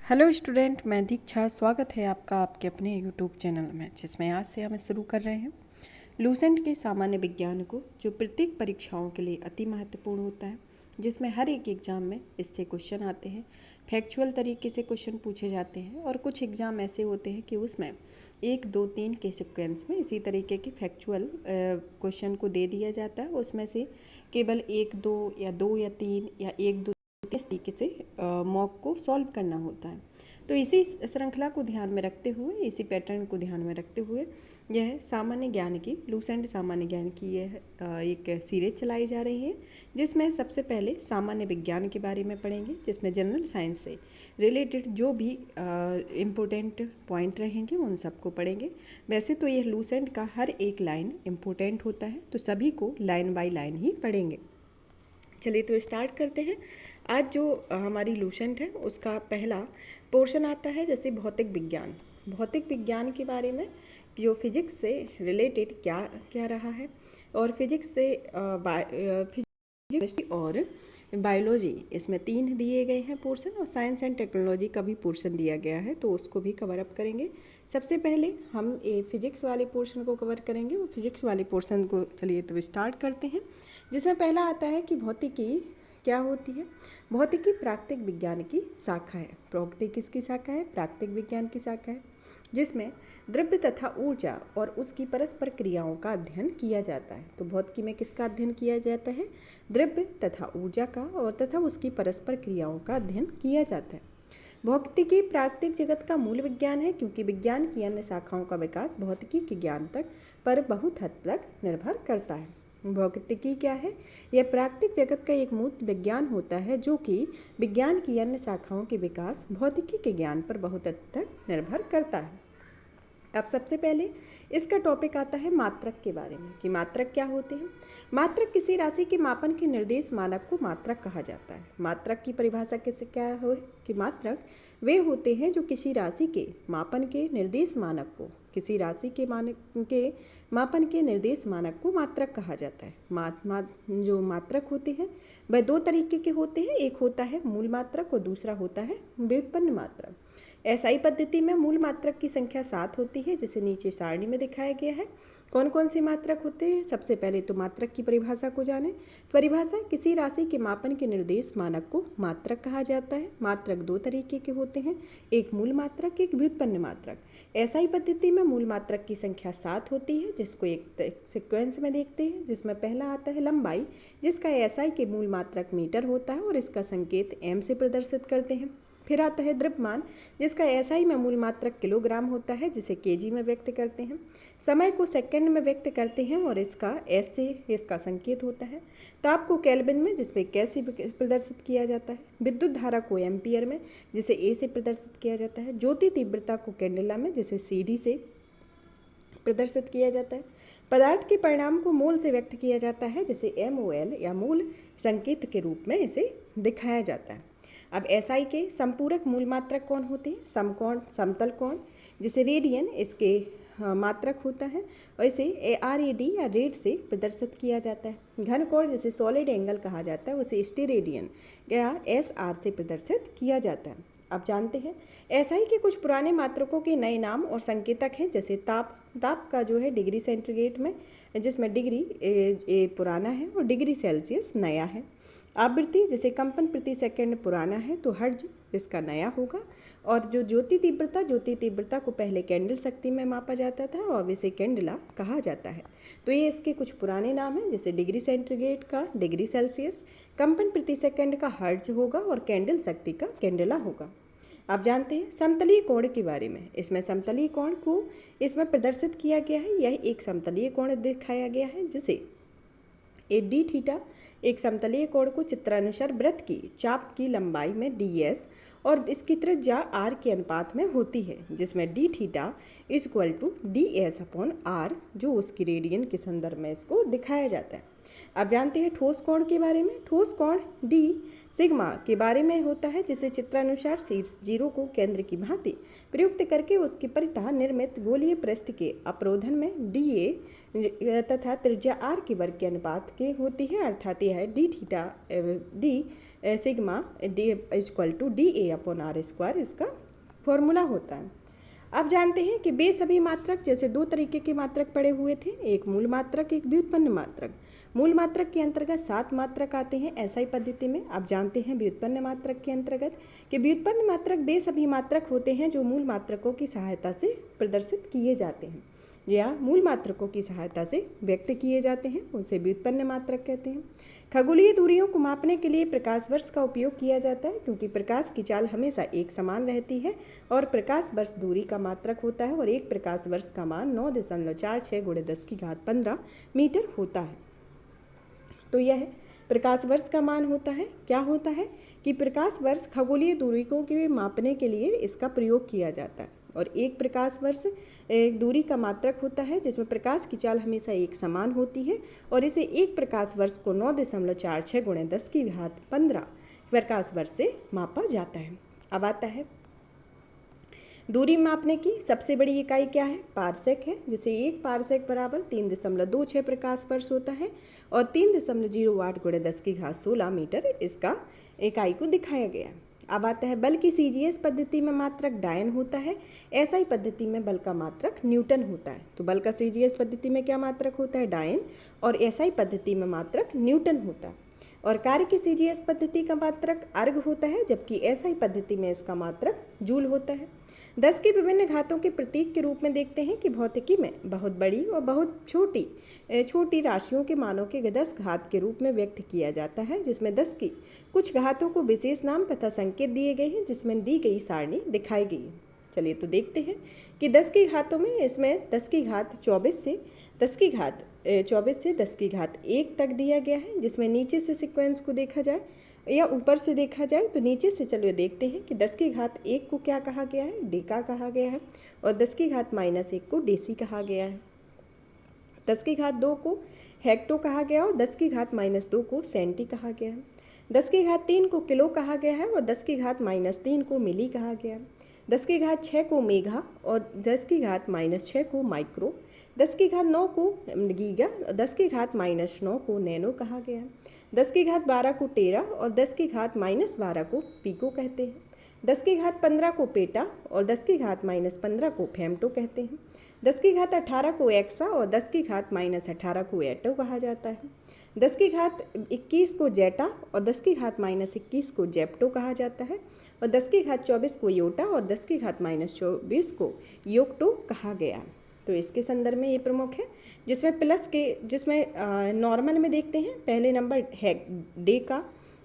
Hello student, मैं दीक्षा। स्वागत है आपका आपके अपने यूट्यूब चैनल में, जिसमें आज से हम शुरू कर रहे हैं लूसेंट के सामान्य विज्ञान को, जो प्रत्येक परीक्षाओं के लिए अति महत्वपूर्ण होता है, जिसमें हर एक एग्ज़ाम में इससे क्वेश्चन आते हैं। फैक्चुअल तरीके से क्वेश्चन पूछे जाते हैं और कुछ एग्ज़ाम ऐसे होते हैं कि उसमें 1, 2, 3 के सीक्वेंस में इसी तरीके के फैक्चुअल क्वेश्चन को दे दिया जाता है। उसमें से केवल 1, 2 या 2 या 3 या 1, 2 इस तरीके से मॉक को सॉल्व करना होता है। तो इसी श्रृंखला को ध्यान में रखते हुए, इसी पैटर्न को ध्यान में रखते हुए यह सामान्य ज्ञान की, लूसेंट सामान्य ज्ञान की यह एक सीरीज चलाई जा रही है, जिसमें सबसे पहले सामान्य विज्ञान के बारे में पढ़ेंगे, जिसमें जनरल साइंस से रिलेटेड जो भी इम्पोर्टेंट पॉइंट रहेंगे उन सबको पढ़ेंगे। वैसे तो यह लूसेंट का हर एक लाइन इम्पोर्टेंट होता है, तो सभी को लाइन बाय लाइन ही पढ़ेंगे। चलिए तो स्टार्ट करते हैं। आज जो हमारी लूसेंट है उसका पहला पोर्शन आता है जैसे भौतिक विज्ञान। भौतिक विज्ञान के बारे में जो फिजिक्स से रिलेटेड क्या क्या रहा है, और फिजिक्स से फिजिक्स और बायोलॉजी, इसमें 3 दिए गए हैं पोर्शन, और साइंस एंड टेक्नोलॉजी का भी पोर्शन दिया गया है, तो उसको भी कवर अप करेंगे। सबसे पहले हम ये फिजिक्स वाले पोर्शन को कवर करेंगे, और फिजिक्स वाले पोर्शन को चलिए तो स्टार्ट करते हैं, जिसमें पहला आता है कि भौतिकी क्या होती है। भौतिकी प्राकृतिक विज्ञान की शाखा है। भौतिकी किसकी शाखा है? प्राकृतिक विज्ञान की शाखा है, जिसमें द्रव्य तथा ऊर्जा और उसकी परस्पर क्रियाओं का अध्ययन किया जाता है। तो भौतिकी में किसका अध्ययन किया जाता है? द्रव्य तथा ऊर्जा का और तथा उसकी परस्पर क्रियाओं का अध्ययन किया जाता है। भौतिकी प्राकृतिक जगत का मूल विज्ञान है, क्योंकि विज्ञान की अन्य शाखाओं का विकास भौतिकी के ज्ञान तक पर बहुत हद तक निर्भर करता है। भौतिकी क्या है? यह प्राकृतिक जगत का एक मूल विज्ञान होता है, जो कि विज्ञान की अन्य शाखाओं के विकास भौतिकी के ज्ञान पर बहुत हद तक निर्भर करता है। अब सबसे पहले इसका टॉपिक आता है मात्रक के बारे में, कि मात्रक क्या होते हैं। मात्रक किसी राशि के मापन के निर्देश मानक को मात्रक कहा जाता है। मात्रक की परिभाषा कैसे क्या हो कि मात्रक वे होते हैं जो किसी राशि के मापन के निर्देश मानक को, किसी राशि के मापन के निर्देश मानक को मात्रक कहा जाता है। जो मात्रक होते हैं वह 2 तरीके के होते हैं। एक होता है मूल मात्रक और दूसरा होता है व्युत्पन्न मात्रक। एसआई पद्धति में मूल मात्रक की संख्या 7 होती है, जिसे नीचे सारणी में दिखाया गया है। कौन कौन से मात्रक होते हैं? सबसे पहले तो मात्रक की परिभाषा को जानें। परिभाषा: किसी राशि के मापन के निर्देश मानक को मात्रक कहा जाता है। मात्रक 2 तरीके के होते हैं, एक मूल मात्रक, एक व्युत्पन्न मात्रक। एसआई पद्धति में मूल मात्रक की संख्या 7 होती है, जिसको एक सीक्वेंस में देखते हैं, जिसमें पहला आता है लंबाई, जिसका एसआई के मूल मात्रक मीटर होता है और इसका संकेत एम से प्रदर्शित करते हैं। फिर आता है द्रव्यमान, जिसका एसआई में मूल मात्रक किलोग्राम होता है, जिसे केजी में व्यक्त करते हैं। समय को सेकंड में व्यक्त करते हैं और इसका एस से इसका संकेत होता है। ताप को केल्विन में, जिसमें के से प्रदर्शित किया जाता है। विद्युत धारा को एम्पियर में, जिसे ए से प्रदर्शित किया जाता है। ज्योति तीव्रता को कैंडेला में, जिसे सीडी से प्रदर्शित किया जाता है। पदार्थ के परिणाम को मोल से व्यक्त किया जाता है, जिसे MOL या मूल संकेत के रूप में इसे दिखाया जाता है। अब एसआई के संपूरक मूल मात्रक कौन होते हैं? समकोण, समतल कोण, जिसे रेडियन इसके मात्रक होता है, और इसे RAD या रेड से प्रदर्शित किया जाता है। घन कोण, जिसे सॉलिड एंगल कहा जाता है, उसे स्टेरेडियन या SR से प्रदर्शित किया जाता है। अब जानते हैं एसआई के कुछ पुराने मात्रकों के नए नाम और संकेतक हैं, जैसे ताप का जो है डिग्री सेंटीग्रेड में, जिसमें डिग्री पुराना है और डिग्री सेल्सियस नया है। आवृत्ति, जैसे कंपन प्रति सेकंड पुराना है तो हर्ट्ज इसका नया होगा। और जो ज्योति तीव्रता को पहले कैंडल शक्ति में मापा जाता था और इसे कैंडला कहा जाता है। तो ये इसके कुछ पुराने नाम हैं, जैसे डिग्री सेंटीग्रेड का डिग्री सेल्सियस, कंपन प्रति सेकंड का हर्ट्ज होगा और कैंडल शक्ति का कैंडला होगा। आप जानते हैं समतलीय कोण के बारे में। इसमें समतलीय कोण को इसमें प्रदर्शित किया गया है। यह एक समतलीय कोण दिखाया गया है, जिसे डी थीटा एक समतलीय कोण को चित्रानुसार वृत्त की चाप की लंबाई में ds और इसकी त्रिज्या r के अनुपात में होती है, जिसमें d theta is equal to ds upon r, जो उसकी रेडियन के संदर्भ में इसको दिखाया जाता है। अब जानते हैं ठोस कोण के बारे में। ठोस कोण डी सिग्मा के बारे में होता है, जिसे चित्रानुसार शीर्ष जीरो को केंद्र की भांति प्रयुक्त करके उसकी परितः निर्मित गोलीय पृष्ठ के अपरोधन में डी ए तथा त्रिज्या आर के वर्ग के अनुपात के होती है, अर्थात यह है d theta d sigma d equal to d a upon r square इसका फॉर्मूला होता है। अब जानते हैं कि बे सभी मात्रक, जैसे दो तरीके के मात्रक पड़े हुए थे, एक मूल मात्रक एक व्युत्पन्न मात्रक। मूल मात्रक के अंतर्गत 7 मात्रक आते हैं एसआई पद्धति में। अब जानते हैं व्युत्पन्न मात्रक के अंतर्गत कि व्युत्पन्न मात्रक वे सभी मात्रक होते हैं जो मूल मात्रकों की सहायता से प्रदर्शित किए जाते हैं या मूल मात्रकों की सहायता से व्यक्त किए जाते हैं, उसे व्युत्पन्न मात्रक कहते हैं। खगोलीय दूरियों को मापने के लिए प्रकाश वर्ष का उपयोग किया जाता है, क्योंकि प्रकाश की चाल हमेशा एक समान रहती है और प्रकाश वर्ष दूरी का मात्रक होता है और एक प्रकाश वर्ष का मान 9.46 × 10⁻15 मीटर होता है। तो यह प्रकाश वर्ष का मान होता है। क्या होता है कि प्रकाश वर्ष खगोलीय दूरी को मापने के लिए इसका प्रयोग किया जाता है और एक प्रकाश वर्ष एक दूरी का मात्रक होता है जिसमें प्रकाश की चाल हमेशा एक समान होती है और इसे एक प्रकाश वर्ष को 9.46 × 10⁻15 प्रकाश वर्ष से मापा जाता है। अब आता है दूरी मापने की सबसे बड़ी इकाई क्या है? पारसेक है, जिसे एक पारसेक बराबर 3.26 प्रकाश वर्ष होता है और 3.08 × 10⁻16 मीटर इसका इकाई को दिखाया गया है। अब आता है बल की सीजीएस पद्धति में मात्रक डायन होता है, एसआई पद्धति में बल का मात्रक न्यूटन होता है। तो बल का सीजीएस पद्धति में क्या मात्रक होता है? डायन, और एसआई पद्धति में मात्रक न्यूटन होता है। और कार्य की सीजीएस पद्धति का मात्रक अर्ग होता है, जबकि एसआई पद्धति में इसका मात्रक जूल होता है। 10 की विभिन्न घातों के प्रतीक के रूप में देखते हैं कि भौतिकी में बहुत बड़ी और बहुत छोटी राशियों के मानों के 10 घात के रूप में व्यक्त किया जाता है, जिसमें 10 की कुछ घातों को विशेष नाम तथा संकेत दिए गए हैं, जिसमें दी गई सारणी दिखाई गई है। चलिए तो देखते हैं कि 10 की घातों में इसमें 10 की घात 24 से 10 की घात 1 तक दिया गया है, जिसमें नीचे से सीक्वेंस को देखा जाए या ऊपर से देखा जाए तो नीचे से चलिए देखते हैं कि 10 की घात 1 को क्या कहा गया है? डेका कहा गया है और 10 की घात -1 को डेसी कहा गया है। 10 की घात 2 को हेक्टो कहा गया और 10 की घात -2 को सेंटी कहा गया है। 10 की घात 3 को किलो कहा गया है और 10 की घात -3 को मिली कहा गया है। 10 की घात 6 को मेगा और 10 की घात -6 को माइक्रो। 10 की घात 9 को गीगा और 10 की घात -9 को नैनो कहा गया है। 10 की घात 12 को टेरा और 10 की घात -12 को पीको कहते हैं। 10 की घात 15 को पेटा और 10 की घात -15 को फेम्टो कहते हैं। 10 की घात 18 को एक्सा और 10 की घात -18 को एटो कहा जाता है। 10 की घात 21 को जेटा और 10 की घात -21 को जेप्टो कहा जाता है और 10 की घात 24 को योटा और 10 की घात -24 को योक्टो कहा गया। तो इसके संदर्भ में ये प्रमुख है, जिसमें नॉर्मल में देखते हैं पहले number deca,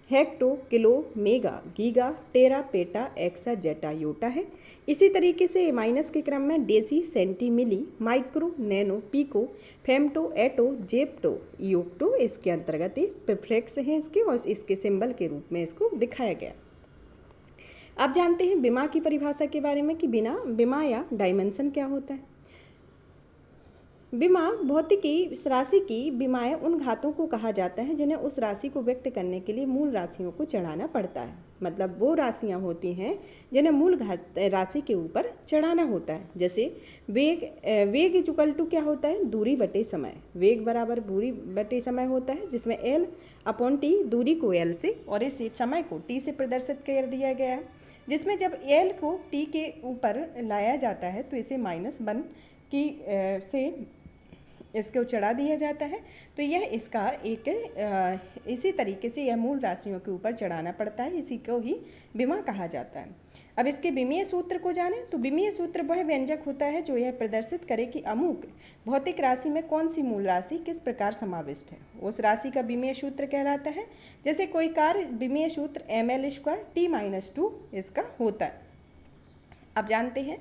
hecto, kilo, mega, giga, tera, peta, exa, zetta, yotta है। इसी तरीके से माइनस के क्रम में deci, centi, milli, micro, nano, pico, femto, atto, zepto, yocto इसके अंतर्गत ये प्रीफिक्स हैं इसके और इसके सिंबल के रूप में इसको दिखाया गया। अब जानते हैं विमा की परिभाषा के बारे में कि विमा या डायमेंशन क्या होता है। विमा भौतिकी इस राशि की विमाएँ उन घातों को कहा जाता है जिन्हें उस राशि को व्यक्त करने के लिए मूल राशियों को चढ़ाना पड़ता है। मतलब वो राशियाँ होती हैं जिन्हें मूल घात राशि के ऊपर चढ़ाना होता है। जैसे वेग इक्वल टू क्या होता है? दूरी बटे समय। वेग बराबर दूरी बटे समय होता है, जिसमें L/T दूरी को L से और इस समय को T से प्रदर्शित कर दिया गया है, जिसमें जब L को T के ऊपर लाया जाता है तो इसे -1 की से इसको चढ़ा दिया जाता है। तो यह इसका एक इसी तरीके से यह मूल राशियों के ऊपर चढ़ाना पड़ता है, इसी को ही विमा कहा जाता है। अब इसके विमीय सूत्र को जानें तो विमीय सूत्र वह व्यंजक होता है जो यह प्रदर्शित करे कि अमुक भौतिक राशि में कौन सी मूल राशि किस प्रकार समाविष्ट है, उस राशि का विमीय सूत्र कहलाता है। जैसे कोई कार्य विमीय सूत्र ml² T-2 इसका होता है। आप जानते हैं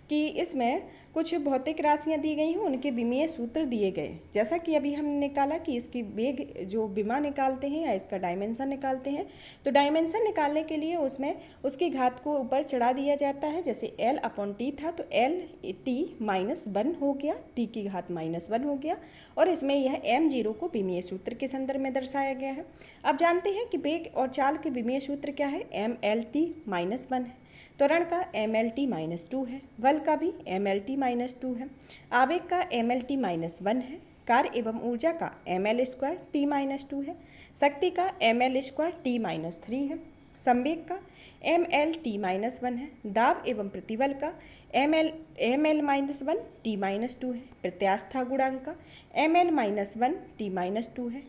कि इसमें कुछ भौतिक राशियां दी गई हैं, उनके विमीय सूत्र दिए गए। जैसा कि अभी हमने निकाला कि इसकी वेग जो विमा निकालते हैं या इसका डायमेंशन निकालते हैं, तो डायमेंशन निकालने के लिए उसमें उसकी घात को ऊपर चढ़ा दिया जाता है। जैसे L/T था तो L/T-1 हो गया, T की घात -1 हो गया, और इसमें यह m0 को विमीय सूत्र के संदर्भ में दर्शाया गया है। अब जानते हैं कि वेग और चाल के विमीय सूत्र क्या है, mLT-1 है, त्वरण का mLT-2 है, बल का भी mLT-2 है, आवेग का mLT-1 है, कार्य एवं ऊर्जा का mL²T-2 है, शक्ति का mL²T-3 है, संवेग का mLT-1 है, दाब एवं प्रतिबल का mL-1T-2 है, प्रत्यास्था गुणांक का mL-1T-2 है,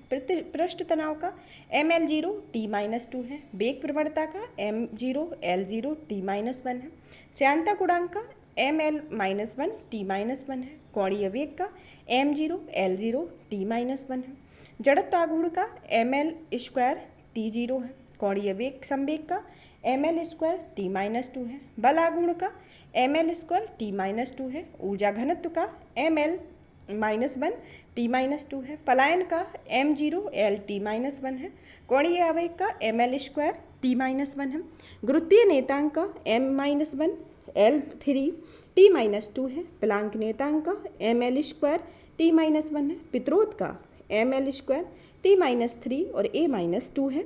पृष्ठ तनाव का mL0T-2 है, वेग प्रवणता का m0L0T-1 है, श्यानता गुणांक का mL-1T-1 है, कोणीय वेग का m0L0T-1 है, जड़त्व आघूर्ण का mL²T0 है, कोणीय वेग संवेग का mL²T-2 है, बल आघूर्ण का mL²T-2 है, ऊर्जा घनत्व का mL-1T-2 है, पलायन का m0L-T-1 है, कोणीय आवेग का mL²T-1 है, गुरुत्वीय नेतांक का m-1L3T-2 है, प्लांक नेतांक का mL²T-1 है, पित्रोत का mL²T-3 और a-2 है,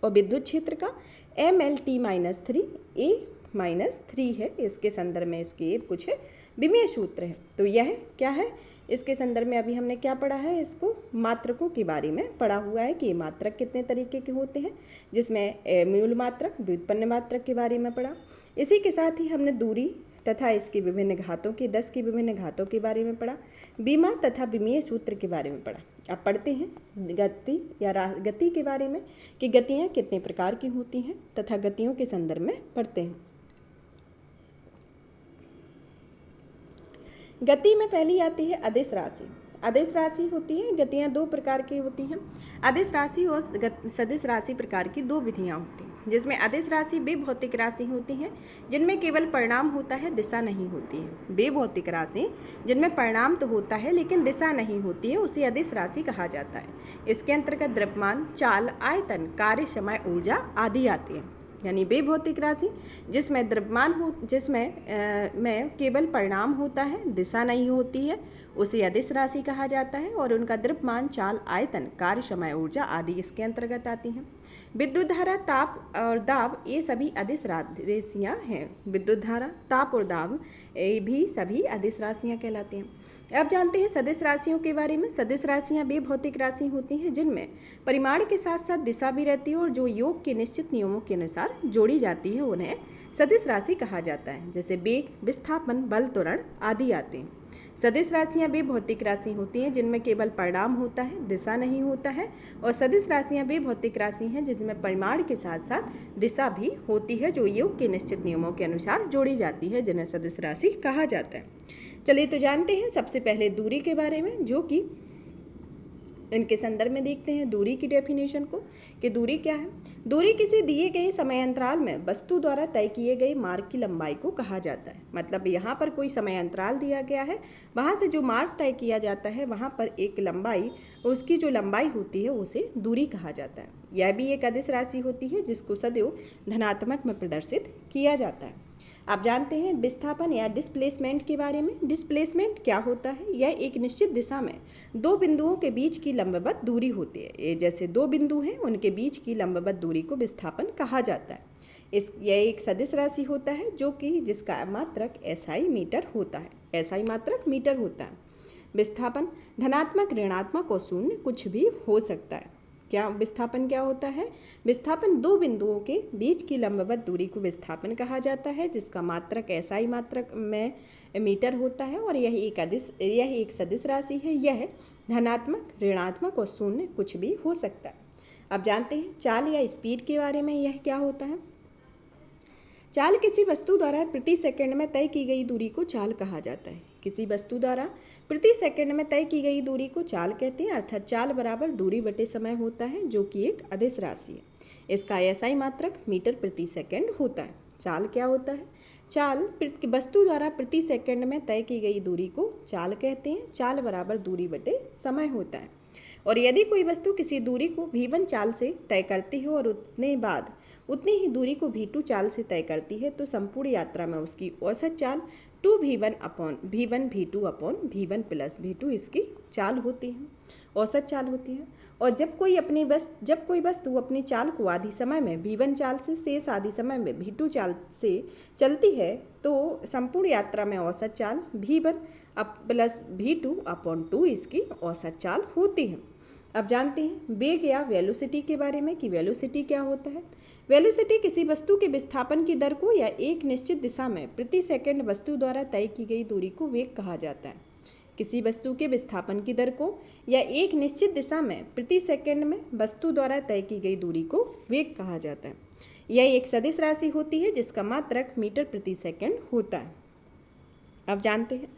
और विद्युत क्षेत्र का mLT-3 a-3 है। इसके संदर्भ में इसके कुछ विमीय सूत्र है। तो यह क्या है, इसके संदर्भ में अभी हमने क्या पढ़ा है, इसको मात्रकों के बारे में पढ़ा हुआ है कि ये मात्रक कितने तरीके के होते हैं, जिसमें मूल मात्रक, व्युत्पन्न मात्रक के बारे में पढ़ा। इसी के साथ ही हमने दूरी तथा इसकी विभिन्न घातों की 10 की विभिन्न घातों के बारे में पढ़ा, विमा तथा विमीय सूत्र के बारे में पढ़ा। अब पढ़ते हैं गति या गति के बारे में कि गतियाँ कितने प्रकार की होती हैं तथा गतियों के संदर्भ में पढ़ते हैं। गति में पहली आती है अदिश राशि। अदिश राशि होती है, गतियाँ दो प्रकार की होती हैं। अदिश राशि और सदिश राशि प्रकार की दो विधियाँ होती हैं, जिसमें अदिश राशि वे भौतिक राशि होती हैं जिनमें केवल परिणाम होता है, दिशा नहीं होती है। वे भौतिक राशि जिनमें परिणाम तो होता है लेकिन दिशा नहीं होती है, उसे अदिश राशि कहा जाता है। इसके अंतर्गत द्रव्यमान, चाल, आयतन, कार्य, समय, ऊर्जा आदि आती है। यानी वे भौतिक राशि जिसमें द्रव्यमान हो, जिसमें में केवल परिणाम होता है, दिशा नहीं होती है, उसे अदिश राशि कहा जाता है, और उनका द्रव्यमान, चाल, आयतन, कार्य, समय, ऊर्जा आदि इसके अंतर्गत आती हैं। विद्युत धारा, ताप और दाब ये सभी अदिश राशियाँ हैं। विद्युत धारा, ताप और दाब ये भी सभी अदिश राशियाँ कहलाती हैं। अब जानते हैं सदिश राशियों के बारे में। सदिश राशियाँ वे भौतिक राशि होती हैं जिनमें परिमाण के साथ साथ दिशा भी रहती है और जो योग के निश्चित नियमों के अनुसार जोड़ी जाती है, उन्हें सदिश राशि कहा जाता है। जैसे वेग, विस्थापन, बल, त्वरण आदि आते हैं। सदिश राशियाँ वे भौतिक राशि होती हैं जिनमें केवल परिणाम होता है, दिशा नहीं होता है, और सदिश राशियाँ वे भौतिक राशि हैं जिनमें परिमाण के साथ साथ दिशा भी होती है, जो योग के निश्चित नियमों के अनुसार जोड़ी जाती है, जिन्हें सदिश राशि कहा जाता है। चलिए तो जानते हैं सबसे पहले दूरी के बारे में, जो कि इनके संदर्भ में देखते हैं दूरी की डेफिनेशन को कि दूरी क्या है। दूरी किसी दिए गए समय अंतराल में वस्तु द्वारा तय किए गए मार्ग की लंबाई को कहा जाता है। मतलब यहाँ पर कोई समय अंतराल दिया गया है, वहाँ से जो मार्ग तय किया जाता है वहाँ पर एक लंबाई, उसकी जो लंबाई होती है उसे दूरी कहा जाता है। यह भी एक अदिश राशि होती है जिसको सदैव धनात्मक में प्रदर्शित किया जाता है। आप जानते हैं विस्थापन या डिस्प्लेसमेंट के बारे में। डिस्प्लेसमेंट क्या होता है, यह एक निश्चित दिशा में दो बिंदुओं के बीच की लंबवत दूरी होती है। ये जैसे दो बिंदु हैं, उनके बीच की लंबवत दूरी को विस्थापन कहा जाता है। यह एक सदिश राशि होता है जो कि जिसका मात्रक SI मीटर होता है। SI मात्रक मीटर होता है। विस्थापन धनात्मक, ऋणात्मक और शून्य कुछ भी हो सकता है। क्या विस्थापन क्या होता है? विस्थापन दो बिंदुओं के बीच की लंबवत दूरी को विस्थापन कहा जाता है, जिसका मात्रक SI मात्रक में मीटर होता है, और यह एक सदिश राशि है। यह धनात्मक, ऋणात्मक और शून्य कुछ भी हो सकता है। अब जानते हैं चाल या स्पीड के बारे में। यह क्या होता है? चाल किसी वस्तु द्वारा प्रति सेकंड में तय की गई दूरी को चाल कहा जाता है। किसी वस्तु द्वारा प्रति सेकंड में तय की गई दूरी को चाल कहते हैं, अर्थात चाल बराबर दूरी बटे समय होता है, जो कि एक अदिश राशि है। इसका SI मात्रक मीटर प्रति सेकंड होता है। चाल क्या होता है? चाल वस्तु द्वारा प्रति सेकंड में तय की गई दूरी को चाल कहते हैं। चाल बराबर दूरी बटे समय होता है। और यदि कोई वस्तु किसी दूरी को v1 चाल से तय करती हो और उतनी ही दूरी को v2 चाल से तय करती है तो संपूर्ण यात्रा में उसकी औसत चाल 2v1 upon v1 v2 upon v1 plus v2 इसकी चाल होती है, औसत चाल होती है। और जब कोई वस्तु अपनी चाल को आधी समय में v1 चाल से शेष आधी समय में v2 चाल से चलती है तो संपूर्ण यात्रा में औसत चाल v1 प्लस v2 अपॉन 2 इसकी औसत चाल होती है। अब जानते हैं वेग या वेलोसिटी के बारे में कि वेलोसिटी क्या होता है। वेलोसिटी किसी वस्तु के विस्थापन की दर को या एक निश्चित दिशा में प्रति सेकंड वस्तु द्वारा तय की गई दूरी को वेग कहा जाता है। किसी वस्तु के विस्थापन की दर को या एक निश्चित दिशा में प्रति सेकंड में वस्तु द्वारा तय की गई दूरी को वेग कहा जाता है। यह एक सदिश राशि होती है जिसका मात्रक मीटर प्रति सेकंड होता है। अब जानते हैं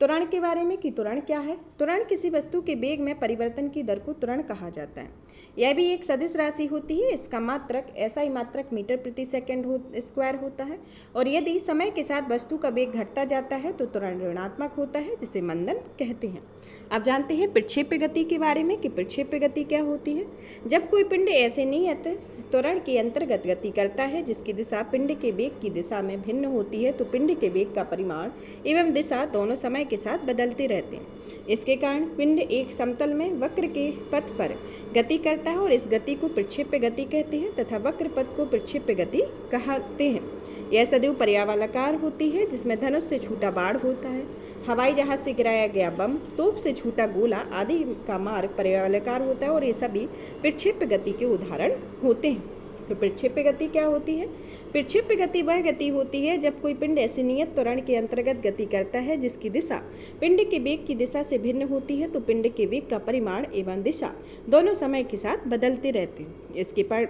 त्वरण के बारे में कि त्वरण क्या है। त्वरण किसी वस्तु के वेग में परिवर्तन की दर को त्वरण कहा जाता है। यह भी एक सदिश राशि होती है। इसका मात्रक SI मात्रक मीटर प्रति सेकंड स्क्वायर होता है। और यदि समय के साथ वस्तु का वेग घटता जाता है तो त्वरण ऋणात्मक होता है जिसे मंदन कहते हैं। अब जानते हैं प्रक्षेप्य गति के बारे में कि प्रक्षेप्य गति क्या होती है। जब कोई पिंड ऐसे नियत त्वरण के अंतर्गत गति करता है जिसकी दिशा पिंड के वेग की दिशा में भिन्न होती है तो पिंड के वेग का परिमाण एवं दिशा दोनों समय के साथ बदलते रहते हैं। इसके कारण पिंड एक समतल में वक्र के पथ पर गति करता है और इस गति को प्रक्षेप्य गति कहते हैं तथा वक्र पथ को प्रक्षेप्य गति कहते हैं। यह सदैव पर्यावलाकार होती है जिसमें धनुष से छूटा बाढ़ होता है, हवाई जहाज से गिराया गया बम, तोप से छूटा गोला आदि का मार्ग पर्यावलाकार होता है और ये सभी प्रक्षेप्य गति के उदाहरण होते हैं। तो प्रक्षेप्य गति क्या होती है? प्रक्षेप्य गति वह गति होती है जब कोई पिंड ऐसे नियत त्वरण के अंतर्गत गति करता है जिसकी दिशा पिंड के वेग की दिशा से भिन्न होती है तो पिंड के वेग का परिमाण एवं दिशा दोनों समय के साथ बदलते रहते हैं।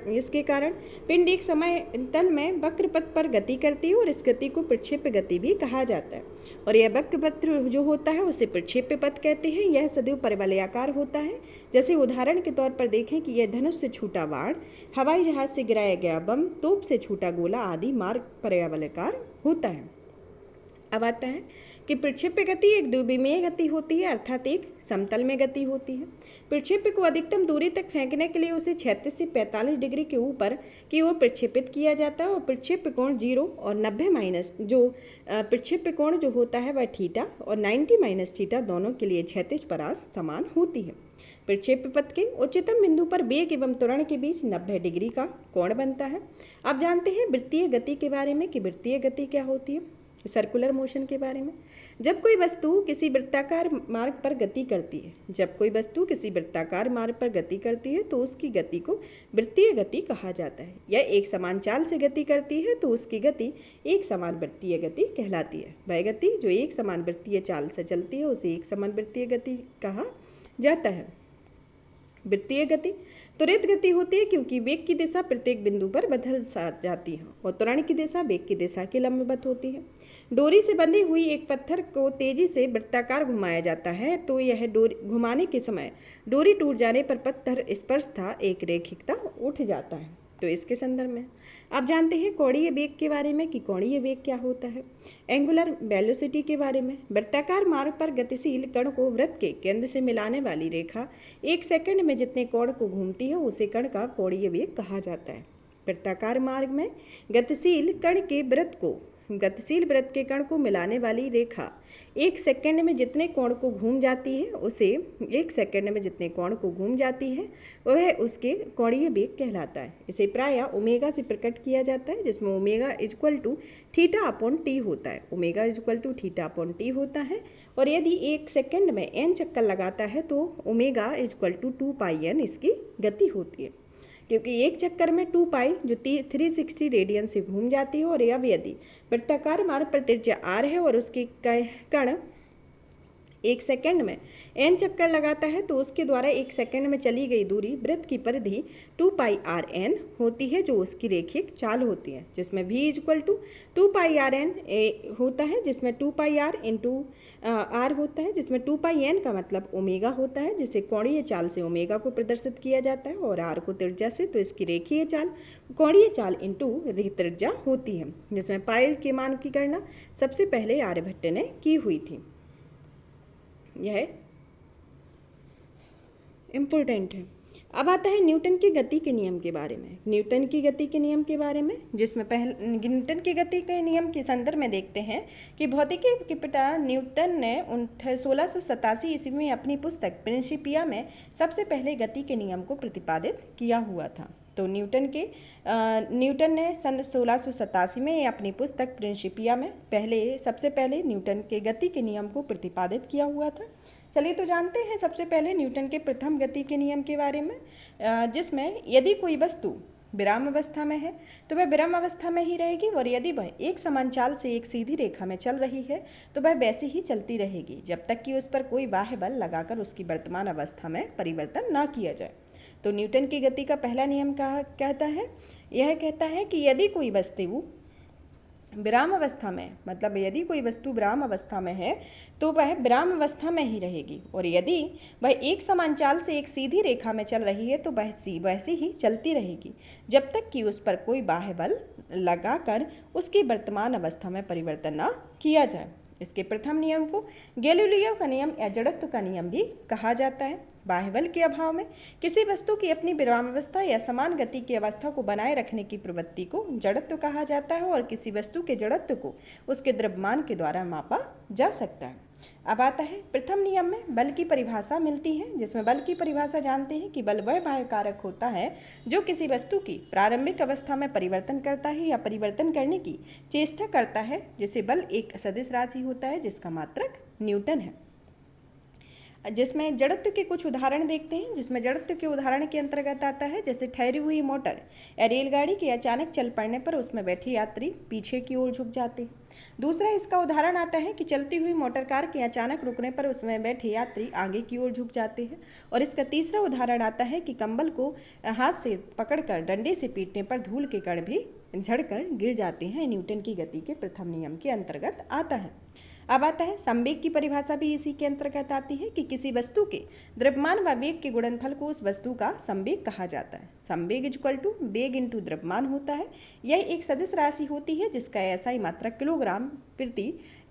इसके कारण पिंड एक समय तल में वक्र पथ पर गति करती है और इस गति को प्रक्षेप्य गति भी कहा जाता है। और यह वक्र पथ जो होता है उसे प्रक्षेप्य पथ कहते हैं। यह सदैव परवलयाकार होता है। जैसे उदाहरण के तौर पर देखें कि यह धनुष से छूटा बाण, हवाई जहाज से गिराया गया बम, तोप से छूटा गोला आदि मार्ग पर्यावलयाकार होता है। अब आता है कि प्रक्षेप्य गति एक द्विविमीय गति होती है अर्थात एक समतल में गति होती है। प्रक्षेप्य को अधिकतम दूरी तक फेंकने के लिए उसे 36 से 45 डिग्री के ऊपर की ओर प्रक्षेपित किया जाता है और प्रक्षेप्य कोण 0 और 90 माइनस जो प्रक्षेप्य कोण जो होता है वह थीटा और 90 माइनस थीटा दोनों के लिए क्षैतिज परास समान होती है। प्रक्षेप्य पथ के उच्चतम बिंदु पर वेग एवं त्वरण के बीच 90 डिग्री का कोण बनता है। अब जानते हैं वृत्तीय गति के बारे में कि वृत्तीय गति क्या होती है, सर्कुलर मोशन के बारे में। जब कोई वस्तु किसी वृत्ताकार मार्ग पर गति करती है तो उसकी गति को वृत्तीय गति कहा जाता है। यह एक समान चाल से गति करती है तो उसकी गति एक समान वृत्तीय गति कहलाती है। वह गति जो एक समान वृत्तीय चाल से चलती है उसे एक समान वृत्तीय गति कहा जाता है। वृत्तीय गति त्वरित गति होती है क्योंकि वेग की दिशा प्रत्येक बिंदु पर बदल जाती है और त्वरण की दिशा वेग की दिशा के लंबवत होती है। डोरी से बंधी हुई एक पत्थर को तेजी से वृत्ताकार घुमाया जाता है तो यह डोरी घुमाने के समय डोरी टूट जाने पर पत्थर स्पर्शता एक रैखिकता उठ जाता है। तो इसके संदर्भ में आप जानते हैं कोणीय वेग के बारे में कि कोणीय वेग क्या होता है। एंगुलर वेलोसिटी के बारे में वृत्ताकार मार्ग पर गतिशील कण को वृत्त के केंद्र से मिलाने वाली रेखा एक सेकंड में जितने कोण को घूमती है उसे कण का कोणीय वेग कहा जाता है। वृत्ताकार मार्ग में गतिशील वृत्त के कण को मिलाने वाली रेखा एक सेकंड में जितने कोण को घूम जाती है वह उसके कोणीय वेग कहलाता है। इसे प्रायः ओमेगा से प्रकट किया जाता है जिसमें omega equal to theta upon t होता है। और यदि एक सेकंड में n चक्कर लगाता है तो ओमेगा इक्वल टू 2πn इसकी गति होती है क्योंकि एक चक्कर में 2π जो 360 रेडियन से घूम जाती है। और अब यदि वृत्ताकार मार्ग पर त्रिज्या r है और उसके कण 1 सेकंड में n चक्कर लगाता है तो उसके द्वारा 1 सेकंड में चली गई दूरी वृत्त की परिधि 2 पाई आर एन होती है, जो उसकी रेखिक चाल होती है, जिसमें v equal to 2 pi r n होता है, जिसमें 2 पाई आर इंटू आर होता है, जिसमें 2 पाई एन का मतलब ओमेगा होता है, जिसे कोणीय चाल से ओमेगा को प्रदर्शित किया जाता है, और आर को त्रिज्या से, तो इसकी रेखीय चाल कोणीय चाल इंटू त्रिज्या होती है, जिसमें पाई के मान की गणना सबसे पहले आर्यभट्ट ने की हुई थी। यह इम्पोर्टेंट है। अब आता है न्यूटन की गति के नियम के बारे में। न्यूटन की गति के नियम के बारे में, जिसमें पहले न्यूटन की गति के नियम के संदर्भ में देखते हैं कि भौतिकी के पिता न्यूटन ने 1687 ईस्वी में अपनी पुस्तक प्रिंसिपिया में सबसे पहले गति के नियम को प्रतिपादित किया हुआ था। तो न्यूटन ने सन 1687 में अपनी पुस्तक प्रिंसिपिया में सबसे पहले न्यूटन के गति के नियम को प्रतिपादित किया हुआ था। चलिए तो जानते हैं सबसे पहले न्यूटन के प्रथम गति के नियम के बारे में, जिसमें यदि कोई वस्तु विराम अवस्था में है तो वह विराम अवस्था में ही रहेगी, और यदि वह एक समान चाल से एक सीधी रेखा में चल रही है तो वह वैसे ही चलती रहेगी जब तक कि उस पर कोई बाह्य बल लगाकर उसकी वर्तमान अवस्था में परिवर्तन ना किया जाए। तो न्यूटन की गति का पहला नियम कहता है, यह कहता है कि यदि कोई वस्तु विराम अवस्था में, मतलब यदि कोई वस्तु विराम अवस्था में है तो वह विराम अवस्था में ही रहेगी, और यदि वह एक समान चाल से एक सीधी रेखा में चल रही है तो वह वैसे ही चलती रहेगी जब तक कि उस पर कोई बाह्य बल लगाकर उसकी वर्तमान अवस्था में परिवर्तन न किया जाए। इसके प्रथम नियम को गैलीलियो का नियम या जड़त्व का नियम भी कहा जाता है। बाह्य बल के अभाव में किसी वस्तु की अपनी विरामावस्था या समान गति की अवस्था को बनाए रखने की प्रवृत्ति को जड़त्व कहा जाता है, और किसी वस्तु के जड़त्व को उसके द्रव्यमान के द्वारा मापा जा सकता है। अब आता है प्रथम नियम में बल की परिभाषा मिलती है, जिसमें बल की परिभाषा जानते हैं कि बल वह बाह्य कारक होता है जो किसी वस्तु की प्रारंभिक अवस्था में परिवर्तन करता है या परिवर्तन करने की चेष्टा करता है, जिसे बल एक सदिश राशि होता है जिसका मात्रक न्यूटन है। जिसमें जड़त्व के कुछ उदाहरण देखते हैं, जिसमें जड़त्व के उदाहरण के अंतर्गत आता है जैसे ठहरी हुई मोटर या रेलगाड़ी के अचानक चल पड़ने पर उसमें बैठे यात्री पीछे की ओर झुक जाते हैं। दूसरा इसका उदाहरण आता है कि चलती हुई मोटर कार के अचानक रुकने पर उसमें बैठे यात्री आगे की ओर झुक जाते हैं। और इसका तीसरा उदाहरण आता है कि कंबल को हाथ से पकड़कर डंडे से पीटने पर धूल के कण भी झड़कर गिर जाते हैं। न्यूटन की गति के प्रथम नियम के अंतर्गत आता है। अब आता है संवेग की परिभाषा भी इसी के अंतर्गत आती है कि किसी वस्तु के द्रव्यमान व वेग के गुणनफल को उस वस्तु का संवेग कहा जाता है। संवेग इक्वल टू वेग इंटू द्रव्यमान होता है। यह एक सदिश राशि होती है जिसका एसआई मात्रक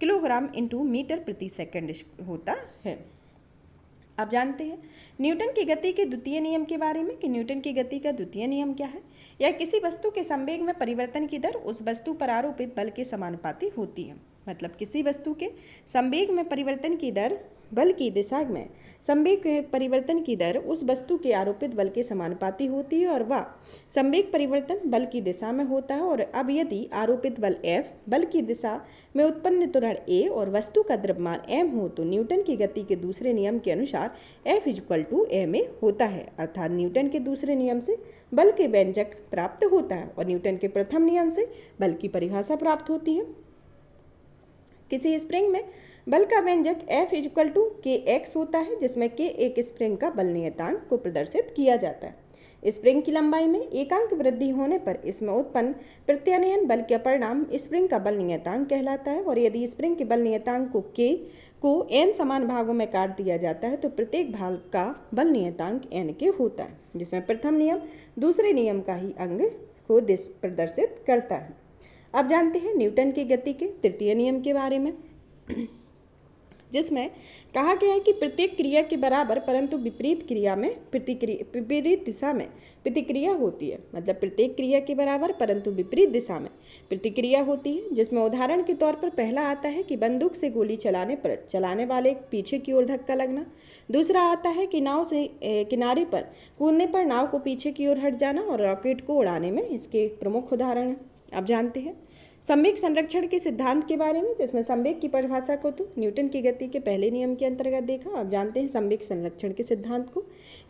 किलोग्राम इंटू मीटर प्रति सेकंड होता है। अब जानते हैं न्यूटन की गति के द्वितीय नियम के बारे में कि न्यूटन की गति का द्वितीय नियम क्या है। यह किसी वस्तु के संवेग में परिवर्तन की दर उस वस्तु पर आरोपित बल के समानुपाती होती है। मतलब किसी वस्तु के संवेग में परिवर्तन की दर बल की दिशा में संवेग परिवर्तन की दर उस वस्तु के आरोपित बल के समानुपाती होती है, और वह संवेग परिवर्तन बल की दिशा में होता है। और अब यदि आरोपित बल F बल की दिशा में उत्पन्न त्वरण A और वस्तु का द्रव्यमान m हो तो न्यूटन की गति के दूसरे नियम के अनुसार F इक्वल टू ma होता है। अर्थात न्यूटन के दूसरे नियम से बल के व्यंजक प्राप्त होता है और न्यूटन के प्रथम नियम से बल की परिभाषा प्राप्त होती है। किसी स्प्रिंग में बल का व्यंजक F इक्वल टू kx होता है, जिसमें k एक स्प्रिंग का बल नियतांक को प्रदर्शित किया जाता है। स्प्रिंग की लंबाई में एकांक वृद्धि होने पर इसमें उत्पन्न प्रत्यानयन बल का परिणाम स्प्रिंग का बल नियतांक कहलाता है। और यदि स्प्रिंग के बल नियतांक को k को n समान भागों में काट दिया जाता है तो प्रत्येक भाग का बल नियतांक n के होता है, जिसमें प्रथम नियम दूसरे नियम का ही अंग को प्रदर्शित करता है। अब जानते हैं न्यूटन की गति के तृतीय नियम के बारे में, जिसमें कहा गया है कि प्रत्येक क्रिया के बराबर परंतु विपरीत दिशा में प्रतिक्रिया होती है। मतलब प्रत्येक क्रिया के बराबर परंतु विपरीत दिशा में प्रतिक्रिया होती है, जिसमें उदाहरण के तौर पर पहला आता है कि बंदूक से गोली चलाने पर चलाने वाले पीछे की ओर धक्का लगना। दूसरा आता है कि नाव से किनारे पर कूदने पर नाव को पीछे की ओर हट जाना, और रॉकेट को उड़ाने में इसके प्रमुख उदाहरण हैं। अब जानते हैं संवेग संरक्षण के सिद्धांत के बारे में, जिसमें संवेग की परिभाषा को तो न्यूटन की गति के पहले नियम के अंतर्गत देखा। अब जानते हैं संवेग संरक्षण के सिद्धांत को,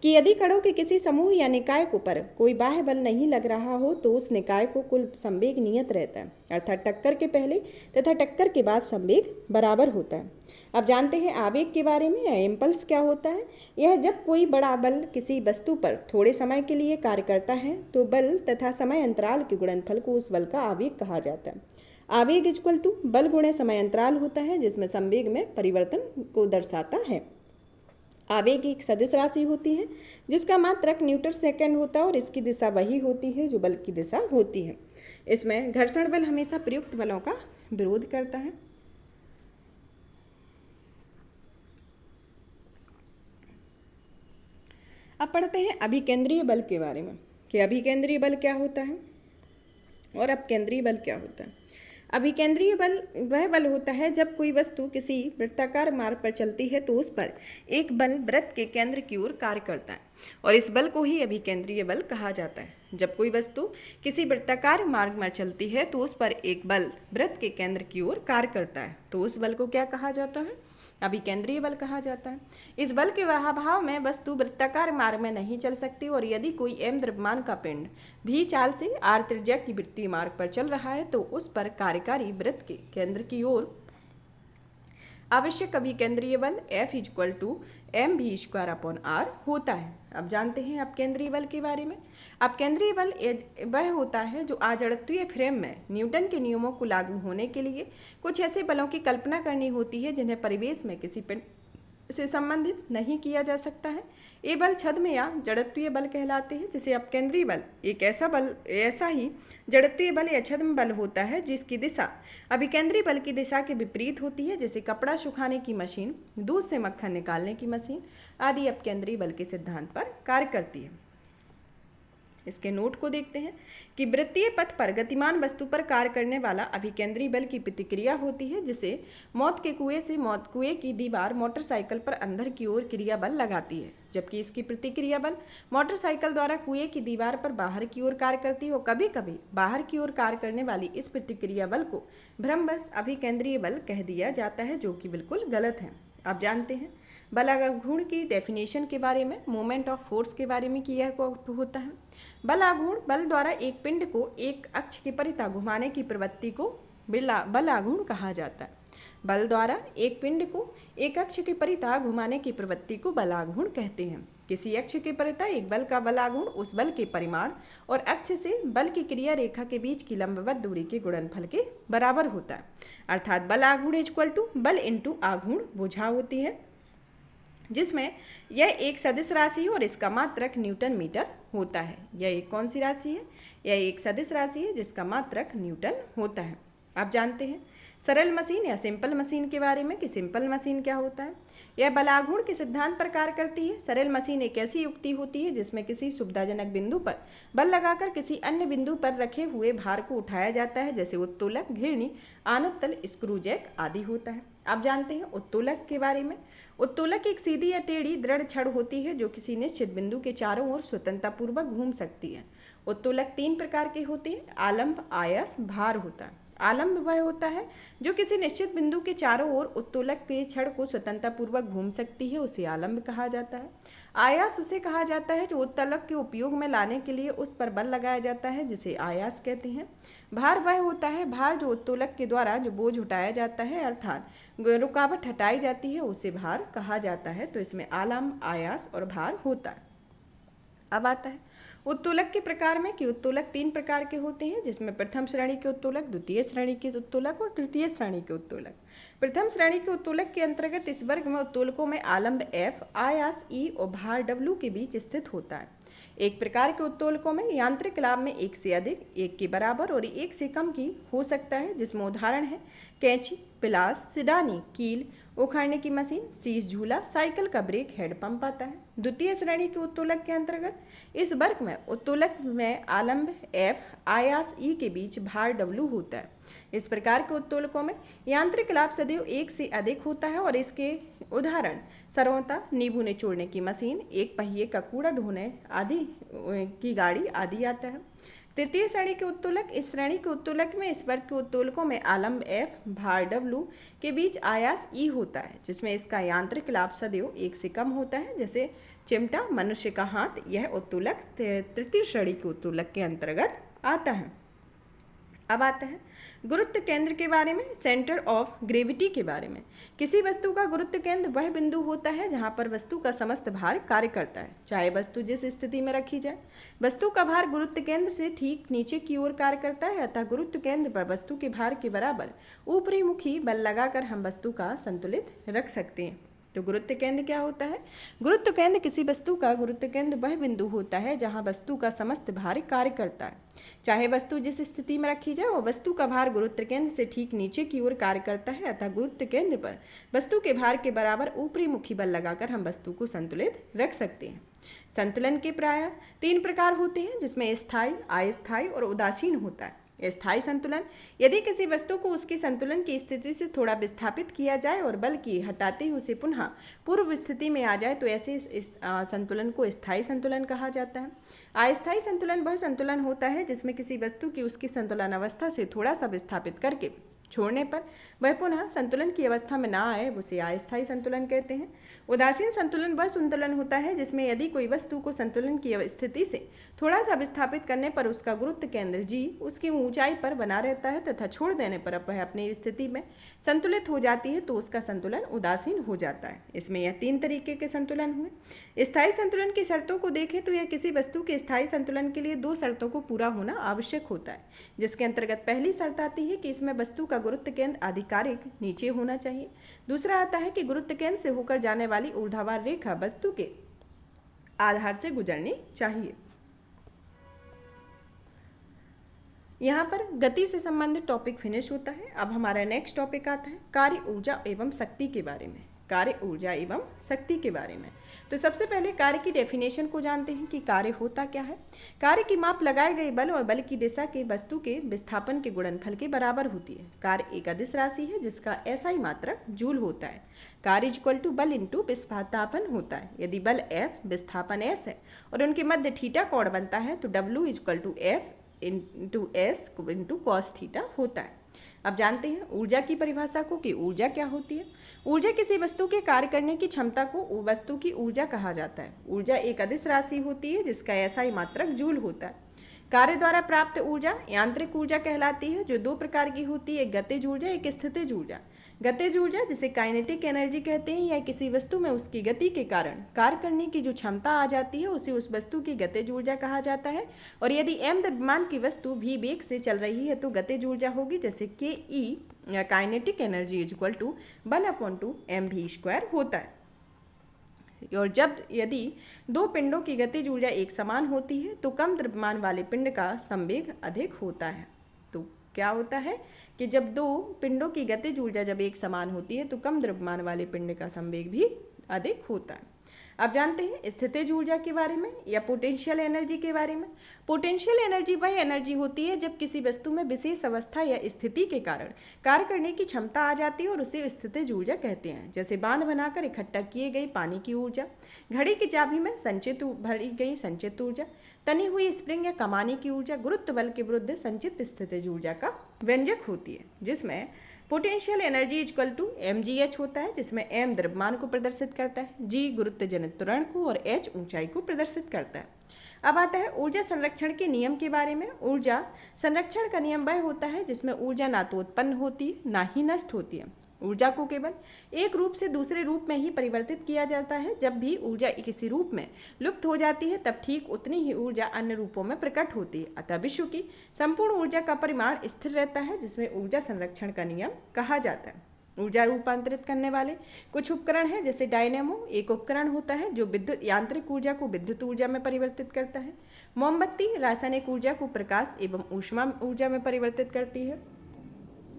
कि यदि कणों के किसी समूह या निकाय को पर कोई बाह्य बल नहीं लग रहा हो तो उस निकाय को कुल संवेग नियत रहता है, अर्थात टक्कर के पहले तथा टक्कर के बाद संवेग बराबर होता है। अब जानते हैं आवेग के बारे में, या इम्पल्स क्या होता है। यह जब कोई बड़ा बल किसी वस्तु पर थोड़े समय के लिए कार्य करता है तो बल तथा समय अंतराल के गुणनफल को उस बल का आवेग कहा जाता है। आवेग इक्वल टू बल गुणे समय अंतराल होता है, जिसमें संवेग में परिवर्तन को दर्शाता है। आवेग एक सदिश राशि होती है जिसका मात्रक न्यूटन सेकंड होता है और इसकी दिशा वही होती है जो बल की दिशा होती है। इसमें घर्षण बल हमेशा प्रयुक्त बलों का विरोध करता है। अब पढ़ते हैं अभिकेंद्रीय बल के बारे में, कि अभिकेंद्रीय बल क्या होता है और अपकेंद्रीय बल क्या होता है। अभिकेंद्रीय बल वह बल होता है जब कोई वस्तु किसी वृत्ताकार मार्ग पर चलती है तो उस पर एक बल वृत्त के केंद्र की ओर कार्य करता है और इस बल को ही अभिकेंद्रीय बल कहा जाता है। जब कोई वस्तु किसी वृत्ताकार मार्ग में चलती है तो उस पर एक बल वृत्त के केंद्र की ओर कार्य करता है, तो उस बल को क्या कहा जाता है, अभिकेंद्रीय बल कहा जाता है। इस बल के अभाव में वस्तु वृत्ताकार मार्ग में नहीं चल सकती और यदि कोई m द्रव्यमान का पिंड भी चाल से r त्रिज्या की वृत्तीय मार्ग पर चल रहा है तो उस पर कार्यकारी वृत्त के केंद्र की ओर आवश्यक अभिकेंद्रीय बल F इक्वल टू एम भी स्क्वायर अपॉन आर होता है। अब जानते हैं अपकेंद्रीय बल के बारे में। अपकेंद्रीय बल वह होता है जो आजड़त्वीय फ्रेम में न्यूटन के नियमों को लागू होने के लिए कुछ ऐसे बलों की कल्पना करनी होती है जिन्हें परिवेश में किसी पिंड से संबंधित नहीं किया जा सकता है। ये बल छद्म या जड़त्वीय बल कहलाते हैं, जिसे अपकेंद्रीय बल एक ऐसा ही जड़त्वीय बल या छद्म बल होता है जिसकी दिशा अभिकेंद्रीय बल की दिशा के विपरीत होती है, जैसे कपड़ा सुखाने की मशीन, दूध से मक्खन निकालने की मशीन आदि अपकेंद्रीय बल के सिद्धांत पर कार्य करती है। इसके नोट को देखते हैं कि वृत्तीय पथ पर गतिमान वस्तु पर कार्य करने वाला अभिकेंद्रीय बल की प्रतिक्रिया होती है, जिसे मौत के कुएं की दीवार मोटरसाइकिल पर अंदर की ओर क्रिया बल लगाती है, जबकि इसकी प्रतिक्रिया बल मोटरसाइकिल द्वारा कुएं की दीवार पर बाहर की ओर कार्य करती है। और कभी कभी बाहर की ओर कार्य करने वाली इस प्रतिक्रिया बल को भ्रमवश अभिकेंद्रीय बल कह दिया जाता है, जो कि बिल्कुल गलत है। अब जानते हैं बलाघूर्ण की डेफिनेशन के बारे में, मोमेंट ऑफ फोर्स के बारे में किया होता है। बलाघूर्ण बल द्वारा एक पिंड को एक अक्ष के परितः घुमाने की प्रवृत्ति को बलाघूर्ण कहा जाता है। बल द्वारा एक पिंड को एक अक्ष के परितः घुमाने की प्रवृत्ति को बलाघूर्ण कहते हैं। किसी अक्ष के परितः एक बल का बलाघूर्ण उस बल के परिमाण और अक्ष से बल की क्रिया रेखा के बीच की लंबवत दूरी के गुणनफल के बराबर होता है, अर्थात बलाघूर्ण इक्वल टू बल इंटू आघूर्ण भुजा होती है, जिसमें यह एक सदिश राशि है और इसका मात्रक न्यूटन मीटर होता है। यह एक कौन सी राशि है, यह एक सदिश राशि है जिसका मात्रक न्यूटन होता है। अब जानते हैं सरल मशीन या सिंपल मशीन के बारे में, कि सिंपल मशीन क्या होता है। यह बलाघूर्ण के सिद्धांत पर कार्य करती है। सरल मशीन एक ऐसी युक्ति होती है जिसमें किसी सुविधाजनक बिंदु पर बल लगाकर किसी अन्य बिंदु पर रखे हुए भार को उठाया जाता है, जैसे उत्तोलक, घिरनी, आनत तल, स्क्रू जैक आदि होता है। अब जानते हैं उत्तोलक के बारे में। उत्तोलक एक सीधी या टेढ़ी दृढ़ छड़ होती है जो किसी निश्चित बिंदु के चारों ओर स्वतंत्रतापूर्वक घूम सकती है। उत्तोलक 3 प्रकार के होते हैं, आलंब, आयस, भार होता है। आलंब वह होता है जो किसी निश्चित बिंदु के चारों ओर उत्तोलक के छड़ को स्वतंत्रतापूर्वक घूम सकती है, उसे आलंब कहा जाता है। आयास उसे कहा जाता है जो उत्तोलक के उपयोग में लाने के लिए उस पर बल लगाया जाता है, जिसे आयास कहते हैं। भार वह होता है भार जो उत्तोलक के द्वारा जो बोझ उठाया जाता है, अर्थात रुकावट हटाई जाती है, उसे भार कहा जाता है। तो इसमें आलंब, आयास और भार होता है। अब आता है उत्तोलक के प्रकार में, कि उत्तोलक 3 प्रकार के होते हैं, जिसमें प्रथम श्रेणी के उत्तोलक, द्वितीय श्रेणी के उत्तोलक और तृतीय श्रेणी के उत्तोलक। प्रथम श्रेणी के उत्तोलक के अंतर्गत इस वर्ग में उत्तोलकों में आलंब F, आयास E और भार W के बीच स्थित होता है। एक प्रकार के उत्तोलकों में यांत्रिक लाभ में 1 से अधिक, 1 के बराबर और 1 से कम की हो सकता है, जिसमें उदाहरण है कैंची, पिलास, सिडानी, कील, उखाड़ने की मशीन, शीश झूला, साइकिल का ब्रेक, हेड पंप आता है। द्वितीय श्रेणी के उत्तोलक के अंतर्गत इस वर्ग में उत्तोलक में आलंब F, आयास E के बीच भार W होता है। इस प्रकार के उत्तोलकों में यांत्रिक लाभ सदैव 1 से अधिक होता है और इसके उदाहरण सरौता, नींबू निचोड़ने की मशीन, एक पहिए का कूड़ा ढोने आदि की गाड़ी आदि आता है। तृतीय श्रेणी के उत्तोलक, इस श्रेणी के उत्तोलक में इस वर्ग के उत्तोलकों में आलम्ब F भार W के बीच आयास E होता है, जिसमें इसका यांत्रिक लाभ सदैव 1 से कम होता है। जैसे चिमटा, मनुष्य का हाथ, यह उत्तोलक तृतीय श्रेणी के उत्तोलक के अंतर्गत आता है। अब आता है गुरुत्व केंद्र के बारे में, सेंटर ऑफ ग्रेविटी के बारे में। किसी वस्तु का गुरुत्व केंद्र वह बिंदु होता है जहां पर वस्तु का समस्त भार कार्य करता है, चाहे वस्तु जिस स्थिति में रखी जाए। वस्तु का भार गुरुत्व केंद्र से ठीक नीचे की ओर कार्य करता है, अतः गुरुत्व केंद्र पर वस्तु के भार के बराबर ऊपरी मुखी बल लगाकर हम वस्तु का संतुलित रख सकते हैं। तो गुरुत्व केंद्र क्या होता है? गुरुत्व केंद्र किसी वस्तु का गुरुत्व केंद्र वह बिंदु होता है जहां वस्तु का समस्त भार कार्य करता है, चाहे वस्तु जिस स्थिति में रखी जाए। और वस्तु का भार गुरुत्व केंद्र से ठीक नीचे की ओर कार्य करता है, अतः गुरुत्व केंद्र पर वस्तु के भार के बराबर ऊपरी मुखी बल लगाकर हम वस्तु को संतुलित रख सकते हैं। संतुलन के प्रायः 3 प्रकार होते हैं, जिसमें स्थायी, अस्थायी और उदासीन होता है। स्थायी संतुलन, यदि किसी वस्तु को उसकी संतुलन की स्थिति से थोड़ा विस्थापित किया जाए और बल की हटाते ही उसे पुनः पूर्व स्थिति में आ जाए तो ऐसे इस संतुलन को स्थायी संतुलन कहा जाता है। अस्थायी संतुलन वह संतुलन होता है जिसमें किसी वस्तु की उसकी संतुलन अवस्था से थोड़ा सा विस्थापित करके छोड़ने पर वह पुनः संतुलन की अवस्था में ना आए, उसे अस्थायी संतुलन कहते हैं। उदासीन संतुलन वह संतुलन होता है जिसमें यदि कोई वस्तु को संतुलन की स्थिति से थोड़ा सा विस्थापित करने पर उसका गुरुत्व केंद्र G उसकी ऊंचाई पर बना रहता है तथा छोड़ देने पर वह अपनी स्थिति में संतुलित हो जाती है, तो उसका संतुलन उदासीन हो जाता है। इसमें यह 3 तरीके के संतुलन हुए। स्थायी संतुलन की शर्तों को देखें तो यह किसी वस्तु के स्थायी संतुलन के लिए 2 शर्तों को पूरा होना आवश्यक होता है, जिसके अंतर्गत पहली शर्त आती है कि इसमें वस्तु का गुरुत्व केंद्र आधिकारिक नीचे होना चाहिए। दूसरा आता है कि गुरुत्व केंद्र से होकर जाने वाली ऊर्ध्वाधर रेखा वस्तु के आधार से गुजरनी चाहिए। यहाँ पर गति से संबंधित टॉपिक फिनिश होता है। अब हमारा नेक्स्ट टॉपिक आता है कार्य ऊर्जा एवं शक्ति के बारे में। कार्य ऊर्जा एवं शक्ति के बारे में तो सबसे पहले कार्य की डेफिनेशन को जानते हैं कि कार्य होता क्या है। कार्य की माप लगाए गए बल और बल की दिशा के वस्तु के विस्थापन के गुणनफल के बराबर होती है। कार्य एक अदिश राशि है जिसका SI मात्रक जूल होता है। कार्य इक्वल टू बल इंटू विस्थापन होता है। यदि बल F विस्थापन S है और उनके मध्य थीटा कोण बनता है तो W equal to F into S into cos theta होता है। अब जानते हैं ऊर्जा की परिभाषा को कि ऊर्जा क्या होती है। ऊर्जा किसी वस्तु के कार्य करने की क्षमता को वस्तु की ऊर्जा कहा जाता है। ऊर्जा एक अदिश राशि होती है जिसका SI मात्रक जूल होता है। कार्य द्वारा प्राप्त ऊर्जा यांत्रिक ऊर्जा कहलाती है, जो 2 प्रकार की होती है, एक गतिज ऊर्जा, एक स्थितिज ऊर्जा। गतिज ऊर्जा जिसे काइनेटिक एनर्जी कहते हैं, या किसी वस्तु में उसकी गति के कारण कार्य करने की जो क्षमता आ जाती है उसे उस वस्तु की गतिज ऊर्जा कहा जाता है। और यदि m द्रव्यमान की वस्तु v वेग से चल रही है तो गतिज ऊर्जा होगी, जैसे KE या kinetic energy equal to 1/2 mv² होता है। और जब यदि 2 पिंडों की गतिज ऊर्जा एक समान होती है तो कम द्रव्यमान वाले पिंड का संवेग अधिक होता है। तो क्या होता है कि जब 2 पिंडों की गतिज ऊर्जा जब एक समान होती है तो कम द्रव्यमान वाले पिंड का संवेग भी अधिक होता है। अब जानते हैं स्थितिज ऊर्जा के बारे में या पोटेंशियल एनर्जी के बारे में। पोटेंशियल एनर्जी वह एनर्जी होती है जब किसी वस्तु में विशेष अवस्था या स्थिति के कारण कार्य करने की क्षमता आ जाती है और उसे स्थितिज ऊर्जा कहते हैं। जैसे बांध बनाकर इकट्ठा किए गए पानी की ऊर्जा, घड़ी की चाबी में संचित भरी गई संचित ऊर्जा, तनी हुई स्प्रिंग या कमाने की ऊर्जा गुरुत्व बल के विरुद्ध संचित स्थितिज ऊर्जा का व्यंजक होती है। जिसमें potential energy equal to mgh होता है, जिसमें m द्रव्यमान को प्रदर्शित करता है, g गुरुत्व जनित त्वरण को और h ऊंचाई को प्रदर्शित करता है। अब आता है ऊर्जा संरक्षण के नियम के बारे में। ऊर्जा संरक्षण का नियम वह होता है जिसमें ऊर्जा ना तो उत्पन्न होती है ना ही नष्ट होती है। ऊर्जा को केवल एक रूप से दूसरे रूप में ही परिवर्तित किया जाता है। जब भी ऊर्जा किसी रूप में लुप्त हो जाती है तब ठीक उतनी ही ऊर्जा अन्य रूपों में प्रकट होती है। अतः विश्व की संपूर्ण ऊर्जा का परिमाण स्थिर रहता है, जिसमें ऊर्जा संरक्षण का नियम कहा जाता है। ऊर्जा रूपांतरित करने वाले कुछ उपकरण हैं, जैसे डायनेमो एक उपकरण होता है जो विद्युत यांत्रिक ऊर्जा को विद्युत ऊर्जा में परिवर्तित करता है। मोमबत्ती रासायनिक ऊर्जा को प्रकाश एवं ऊष्मा ऊर्जा में परिवर्तित करती है।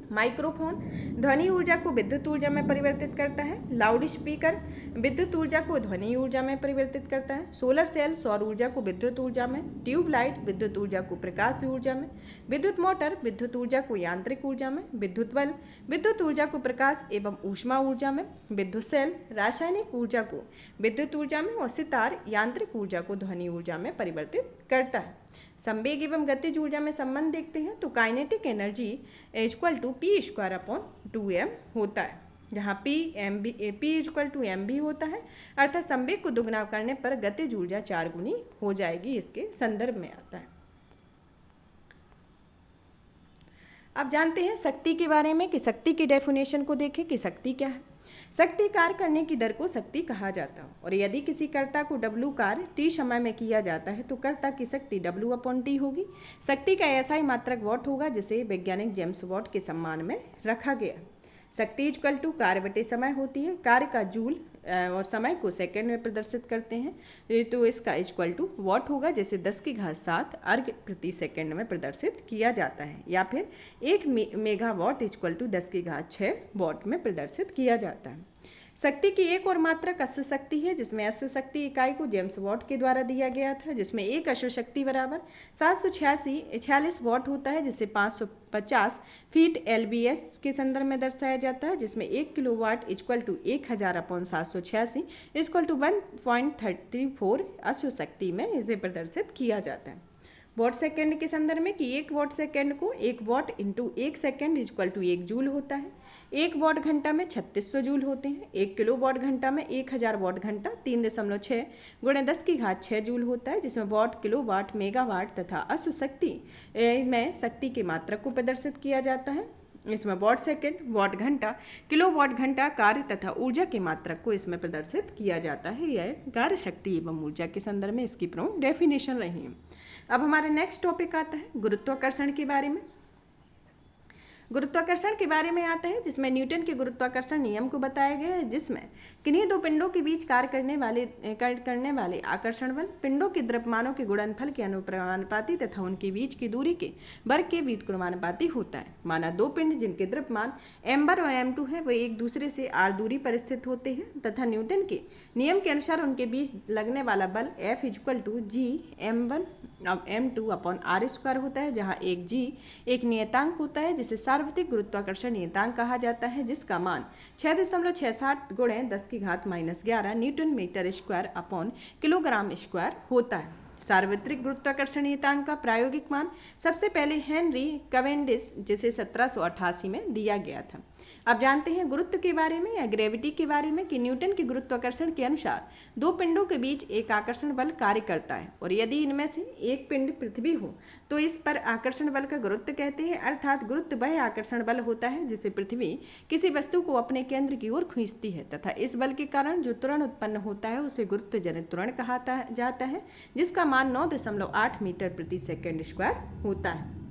माइक्रोफोन ध्वनि ऊर्जा को विद्युत ऊर्जा में परिवर्तित करता है। लाउड स्पीकर विद्युत ऊर्जा को ध्वनि ऊर्जा में परिवर्तित करता है। सोलर सेल सौर ऊर्जा को विद्युत ऊर्जा में, ट्यूबलाइट विद्युत ऊर्जा को प्रकाश ऊर्जा में, विद्युत मोटर विद्युत ऊर्जा को यांत्रिक ऊर्जा में, विद्युत बल्ब विद्युत ऊर्जा को प्रकाश एवं ऊष्मा ऊर्जा में, विद्युत सेल रासायनिक ऊर्जा को विद्युत ऊर्जा में और सितार यांत्रिक ऊर्जा को ध्वनि ऊर्जा में परिवर्तित करता है। संवेग एवं गतिज ऊर्जा में संबंध देखते हैं तो kinetic energy equal to p square upon 2m होता है, जहाँ पी इक्वल टू एम भी होता है, अर्थात संवेग को दुगना करने पर गतिज ऊर्जा 4 गुनी हो जाएगी, इसके संदर्भ में आता है। अब जानते हैं शक्ति के बारे में कि शक्ति की डेफिनेशन को देखें कि शक्ति क्या है। शक्ति कार्य करने की दर को शक्ति कहा जाता है, और यदि किसी कर्ता को W कार्य t समय में किया जाता है तो कर्ता की शक्ति W अपॉन टी होगी। शक्ति का ऐसा ही मात्रक वॉट होगा जिसे वैज्ञानिक जेम्स वॉट के सम्मान में रखा गया। शक्ति इक्वल टू कार्य बटे समय होती है। कार्य का जूल और समय को सेकंड में प्रदर्शित करते हैं, तो इसका इक्वल टू वॉट होगा, जैसे 10⁷ अर्घ प्रति सेकंड में प्रदर्शित किया जाता है, या फिर 1 मेगावाट इक्वल टू 10⁶ वॉट में प्रदर्शित किया जाता है। शक्ति की एक और मात्रक अश्व शक्ति है, जिसमें अश्व शक्ति इकाई को जेम्स वॉट के द्वारा दिया गया था, जिसमें एक अश्व शक्ति बराबर 746 वॉट होता है, जिसे 550 फीट LBS के संदर्भ में दर्शाया जाता है, जिसमें 1 kilowatt equal to 1000 upon 786 equal to 1.34 अश्व शक्ति में इसे प्रदर्शित किया जाता है। वॉट सेकेंड के संदर्भ में कि 1 वॉट सेकेंड को 1 watt into 1 second equal to 1 joule होता है। 1 वॉट घंटा में 3600 जूल होते हैं। 1 किलो वॉट घंटा में 1000 वॉट घंटा 3.6 गुणे 10⁶ जूल होता है, जिसमें वॉट, किलो वाट, मेगावाट तथा अश्व शक्ति में शक्ति के मात्रक को प्रदर्शित किया जाता है। इसमें वॉट सेकेंड, वॉट घंटा, किलो वॉट घंटा कार्य तथा ऊर्जा के मात्रक को इसमें प्रदर्शित किया जाता है। यह कार्य शक्ति एवं ऊर्जा के संदर्भ में इसकी प्रमुख डेफिनेशन रही है। अब हमारा नेक्स्ट टॉपिक आता है गुरुत्वाकर्षण के बारे में। गुरुत्वाकर्षण के बारे में आता है, जिसमें न्यूटन के गुरुत्वाकर्षण नियम को बताया गया है, जिसमें किन्हीं दो पिंडों के बीच कार्य करने वाले आकर्षण बल पिंडों के द्रव्यमानों के गुणनफल के अनुप्रमानुपाती तथा उनके बीच की दूरी के वर्ग के व्युत्क्रमानुपाती होता है। माना दो पिंड जिनके द्रव्यमान m1 और m2 है, वे एक दूसरे से r दूरी पर स्थित होते हैं तथा न्यूटन के नियम के अनुसार उनके बीच लगने वाला बल F equal to G m1 m2 upon r² होता है, जहाँ एक G एक नियतांक होता है जिसे सार्वत्रिक गुरुत्वाकर्षण नियतांक कहा जाता है, जिसका मान 6.67 गुणे 10⁻11 newton metre square upon kilogram square होता है। सार्वत्रिक गुरुत्वाकर्षण नियतांक का प्रायोगिक मान सबसे पहले हेनरी कैवेंडिश जिसे 1788 में दिया गया था। अब जानते हैं गुरुत्व के बारे में या ग्रेविटी के बारे में कि न्यूटन के गुरुत्वाकर्षण के अनुसार दो पिंडों के बीच एक आकर्षण बल कार्य करता है, और यदि इनमें से एक पिंड पृथ्वी हो तो इस पर आकर्षण बल का गुरुत्व कहते हैं। अर्थात गुरुत्व वह आकर्षण बल होता है जिसे पृथ्वी किसी वस्तु को अपने केंद्र की ओर खींचती है तथा इस बल के कारण जो त्वरण उत्पन्न होता है उसे गुरुत्व जनित त्वरण कहा जाता है, जिसका मान 9.8 मीटर प्रति सेकंड स्क्वायर होता है।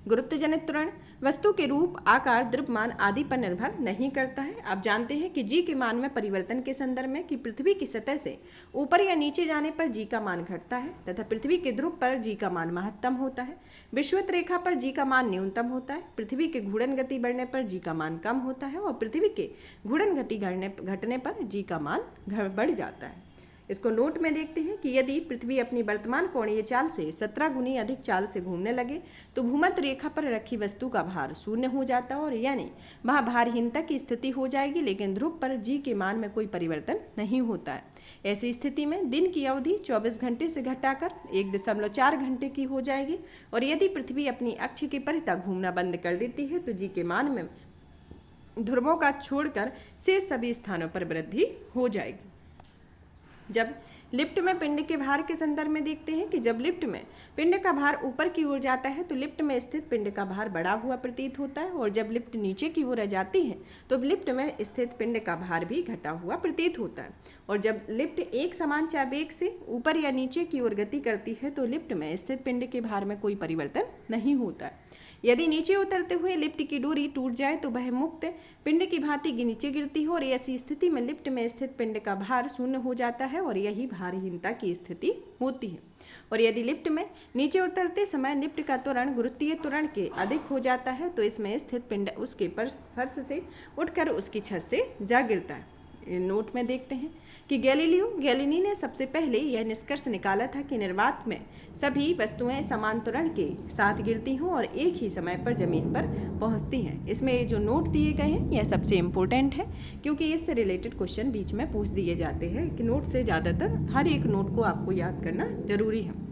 गुरुत्वजनित त्वरण वस्तु के रूप, आकार, द्रव्यमान आदि पर निर्भर नहीं करता है। आप जानते हैं कि g के मान में परिवर्तन के संदर्भ में कि पृथ्वी की सतह से ऊपर या नीचे जाने पर g का मान घटता है तथा पृथ्वी के ध्रुव पर g का मान महत्तम होता है। विषुवत रेखा पर g का मान न्यूनतम होता है। पृथ्वी के घूर्णन गति बढ़ने पर g का मान कम होता है और पृथ्वी के घूर्णन गति घटने पर g का मान बढ़ जाता है। इसको नोट में देखते हैं कि यदि पृथ्वी अपनी वर्तमान कोणीय चाल से 17 गुनी अधिक चाल से घूमने लगे तो भूमध्य रेखा पर रखी वस्तु का भार शून्य हो जाता है और यानी वहाँ भारहीनता की स्थिति हो जाएगी, लेकिन ध्रुव पर g के मान में कोई परिवर्तन नहीं होता है। ऐसी स्थिति में दिन की अवधि 24 घंटे से घटाकर 1.4 घंटे की हो जाएगी, और यदि पृथ्वी अपनी अक्ष के परितः घूमना बंद कर देती है तो g के मान में ध्रुवों का छोड़कर शेष सभी स्थानों पर वृद्धि हो जाएगी। जब लिफ्ट में पिंड के भार के संदर्भ में देखते हैं कि जब लिफ्ट में पिंड का भार ऊपर की ओर जाता है तो लिफ्ट में स्थित पिंड का भार बढ़ा हुआ प्रतीत होता है, और जब लिफ्ट नीचे की ओर जाती है तो लिफ्ट में स्थित पिंड का भार भी घटा हुआ प्रतीत होता है। और जब लिफ्ट एक समान चावेग से ऊपर या नीचे की ओर गति करती है तो लिफ्ट में स्थित पिंड के भार में कोई परिवर्तन नहीं होता है। यदि नीचे उतरते हुए लिफ्ट की डोरी टूट जाए तो वह मुक्त पिंड की भांति नीचे गिरती है, और ऐसी स्थिति में लिफ्ट में स्थित पिंड का भार शून्य हो जाता है और यही भारहीनता की स्थिति होती है। और यदि लिफ्ट में नीचे उतरते समय लिफ्ट का त्वरण गुरुत्वीय त्वरण के अधिक हो जाता है तो इसमें स्थित पिंड उसके फर्श से उठकर उसकी छत से जा गिरता है। नोट में देखते हैं कि गैलीली ने सबसे पहले यह निष्कर्ष निकाला था कि निर्वात में सभी वस्तुएं समान त्वरण के साथ गिरती हों और एक ही समय पर जमीन पर पहुंचती हैं। इसमें जो नोट दिए गए हैं यह सबसे इम्पोर्टेंट है, क्योंकि इससे रिलेटेड क्वेश्चन बीच में पूछ दिए जाते हैं कि नोट से ज़्यादातर हर एक नोट को आपको याद करना जरूरी है।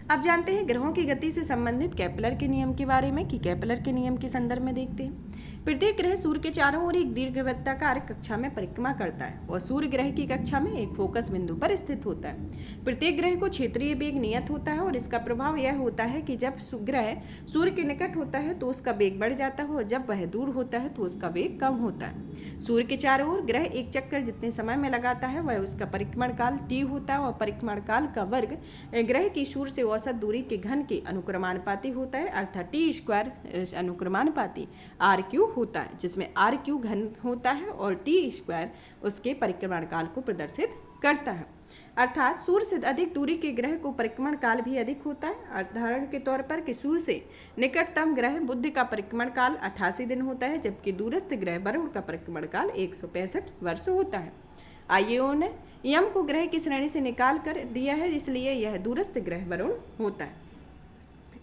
अब जानते हैं ग्रहों की गति से संबंधित केपलर के नियम के बारे में कि केपलर के नियम के संदर्भ में देखते हैं। प्रत्येक ग्रह सूर्य के चारों ओर एक दीर्घवृत्ताकार कक्षा में परिक्रमा करता है और सूर्य ग्रह की कक्षा में एक फोकस बिंदु पर स्थित होता है। प्रत्येक ग्रह को क्षेत्रीय वेग नियत होता है और इसका प्रभाव यह होता है कि जब ग्रह सूर्य के निकट होता है तो उसका वेग बढ़ जाता है और जब वह दूर होता है तो उसका वेग कम होता है। सूर्य के चारों ओर ग्रह एक चक्कर जितने समय में लगाता है वह उसका परिक्रमण काल t होता है और परिक्रमण काल का वर्ग ग्रह की सूर्य से औसत दूरी के घन के अनुक्रमानुपाती होता है, अर्थात टी स्क्वायर अनुक्रमानुपाती आर क्यू होता है, जिसमें आर क्यू घन होता है और टी स्क्वायर उसके परिक्रमण काल को प्रदर्शित करता है। अर्थात सूर्य से अधिक दूरी के ग्रह को परिक्रमण काल भी अधिक होता है। उदाहरण के तौर पर कि सूर्य से निकटतम ग्रह बुध का परिक्रमण काल 88 दिन होता है, जबकि दूरस्थ ग्रह वरुण का परिक्रमण काल 165 वर्ष होता है। आइए ने यम को ग्रह की श्रेणी से निकाल कर दिया है, इसलिए यह दूरस्थ ग्रह वरुण होता है।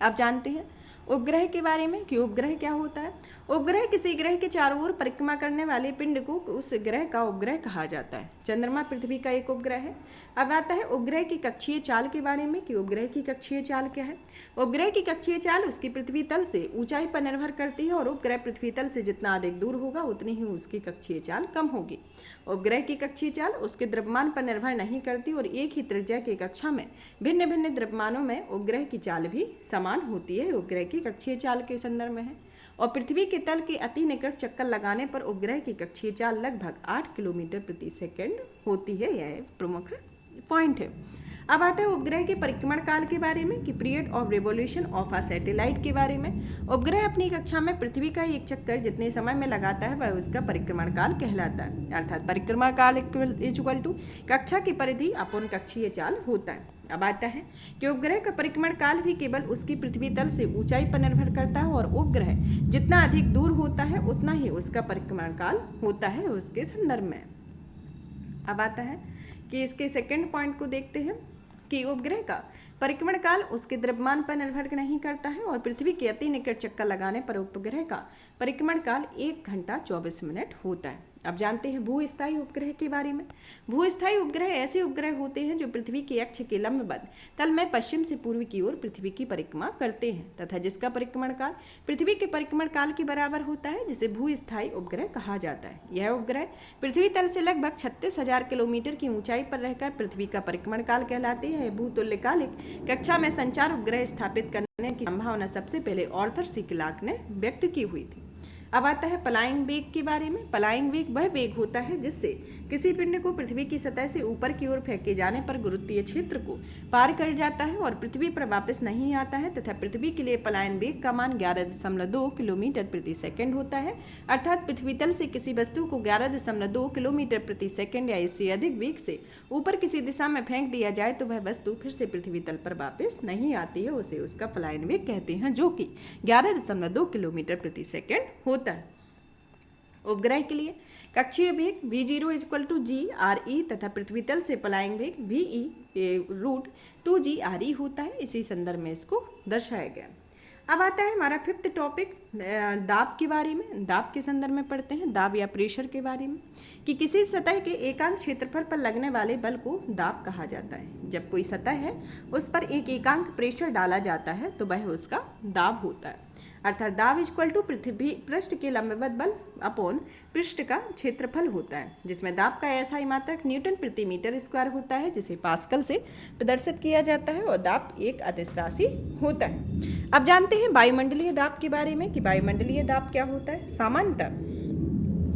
अब जानते हैं उपग्रह के बारे में कि उपग्रह क्या होता है। उपग्रह किसी ग्रह के चारों ओर परिक्रमा करने वाले पिंड को उस ग्रह का उपग्रह कहा जाता है। चंद्रमा पृथ्वी का एक उपग्रह है। अब आता है उपग्रह की कक्षीय चाल के बारे में कि उपग्रह की कक्षीय चाल क्या है। उपग्रह की कक्षीय चाल उसकी पृथ्वी तल से ऊंचाई पर निर्भर करती है और उपग्रह पृथ्वी तल से जितना अधिक दूर होगा उतनी ही उसकी कक्षीय चाल कम होगी। उपग्रह की कक्षीय चाल उसके द्रव्यमान पर निर्भर नहीं करती और एक ही त्रिज्या की कक्षा में भिन्न भिन्न द्रव्यमानों में उपग्रह की चाल भी समान होती है। उपग्रह की कक्षीय चाल के संदर्भ में है और पृथ्वी के तल के अति निकट चक्कर लगाने पर उपग्रह की कक्षीय चाल लगभग 8 किलोमीटर प्रति सेकंड होती है। यह प्रमुख पॉइंट है। अब आता है उपग्रह के परिक्रमण काल के बारे में कि period of revolution of a satellite के बारे में। उपग्रह अपनी कक्षा में पृथ्वी का एक चक्कर जितने समय में लगाता है वह उसका परिक्रमण काल कहलाता है, अर्थात परिक्रमण काल इक्वल टू कक्षा की परिधि अपॉन कक्षीय चाल होता है। अब आता है कि उपग्रह का परिक्रमण काल भी केवल उसकी पृथ्वी तल से ऊंचाई पर निर्भर करता है और उपग्रह जितना अधिक दूर होता है उतना ही उसका परिक्रमण काल होता है उसके संदर्भ में। अब आता है कि इसके सेकंड पॉइंट को देखते हैं कि उपग्रह का परिक्रमण काल उसके द्रव्यमान पर निर्भर नहीं करता है और पृथ्वी के अति निकट चक्कर लगाने पर उपग्रह का परिक्रमण काल 1 घंटा 24 मिनट होता है। अब जानते हैं भूस्थायी उपग्रह के बारे में। भूस्थायी उपग्रह ऐसे उपग्रह होते हैं जो पृथ्वी के अक्ष के लंबवत तल में पश्चिम से पूर्व की ओर पृथ्वी की परिक्रमा करते हैं तथा जिसका परिक्रमण काल पृथ्वी के परिक्रमण काल के बराबर होता है, जिसे भूस्थायी उपग्रह कहा जाता है। यह उपग्रह पृथ्वी तल से लगभग 36,000 किलोमीटर की ऊंचाई पर रहकर पृथ्वी का परिक्रमण काल कहलाते हैं। भूतुल्यकालिक कक्षा में संचार उपग्रह स्थापित करने की संभावना सबसे पहले आर्थर सी क्लार्क ने व्यक्त की हुई थी। अब आता है पलायन वेग के बारे में। पलायन वेग वह वेग होता है जिससे किसी पिंड को पृथ्वी की सतह से ऊपर की ओर फेंके जाने पर गुरुत्वीय क्षेत्र को पार कर जाता है और पृथ्वी पर वापस नहीं आता है तथा पृथ्वी के लिए पलायन वेग का मान 11.2 किलोमीटर प्रति सेकंड होता है। अर्थात पृथ्वी तल से किसी वस्तु को 11.2 किलोमीटर प्रति सेकंड या इससे अधिक वेग से ऊपर किसी दिशा में फेंक दिया जाए तो वह वस्तु फिर से पृथ्वी तल पर वापस नहीं आती है, उसे उसका पलायन वेग कहते हैं, जो कि 11.2 किलोमीटर प्रति सेकंड होता है। उपग्रह के लिए कक्षीय वेग v0 = g/e तथा पृथ्वी तल से पलायन वेग ve√2g/e होता है। इसी संदर्भ में इसको दर्शाया गया। अब आता है हमारा 5th टॉपिक दाब के बारे में। दाब के संदर्भ में पढ़ते हैं दाब या प्रेशर के बारे में कि किसी सतह के एकांक क्षेत्रफल पर लगने वाले बल को दाब कहा जाता है। जब कोई सतह है उस पर एक एकांक प्रेशर डाला जाता है तो वह उसका दाब होता है, अर्थात दाब = पृथ्वी पृष्ठ के लंबवत बल अपॉन पृष्ठ का क्षेत्रफल होता है, जिसमें दाब का SI मात्रक न्यूटन प्रति मीटर स्क्वायर होता है, जिसे पास्कल से प्रदर्शित किया जाता है और दाब एक अदिश राशि होता है। अब जानते हैं वायुमंडलीय दाब के बारे में कि वायुमंडलीय दाब क्या होता है। सामान्यतः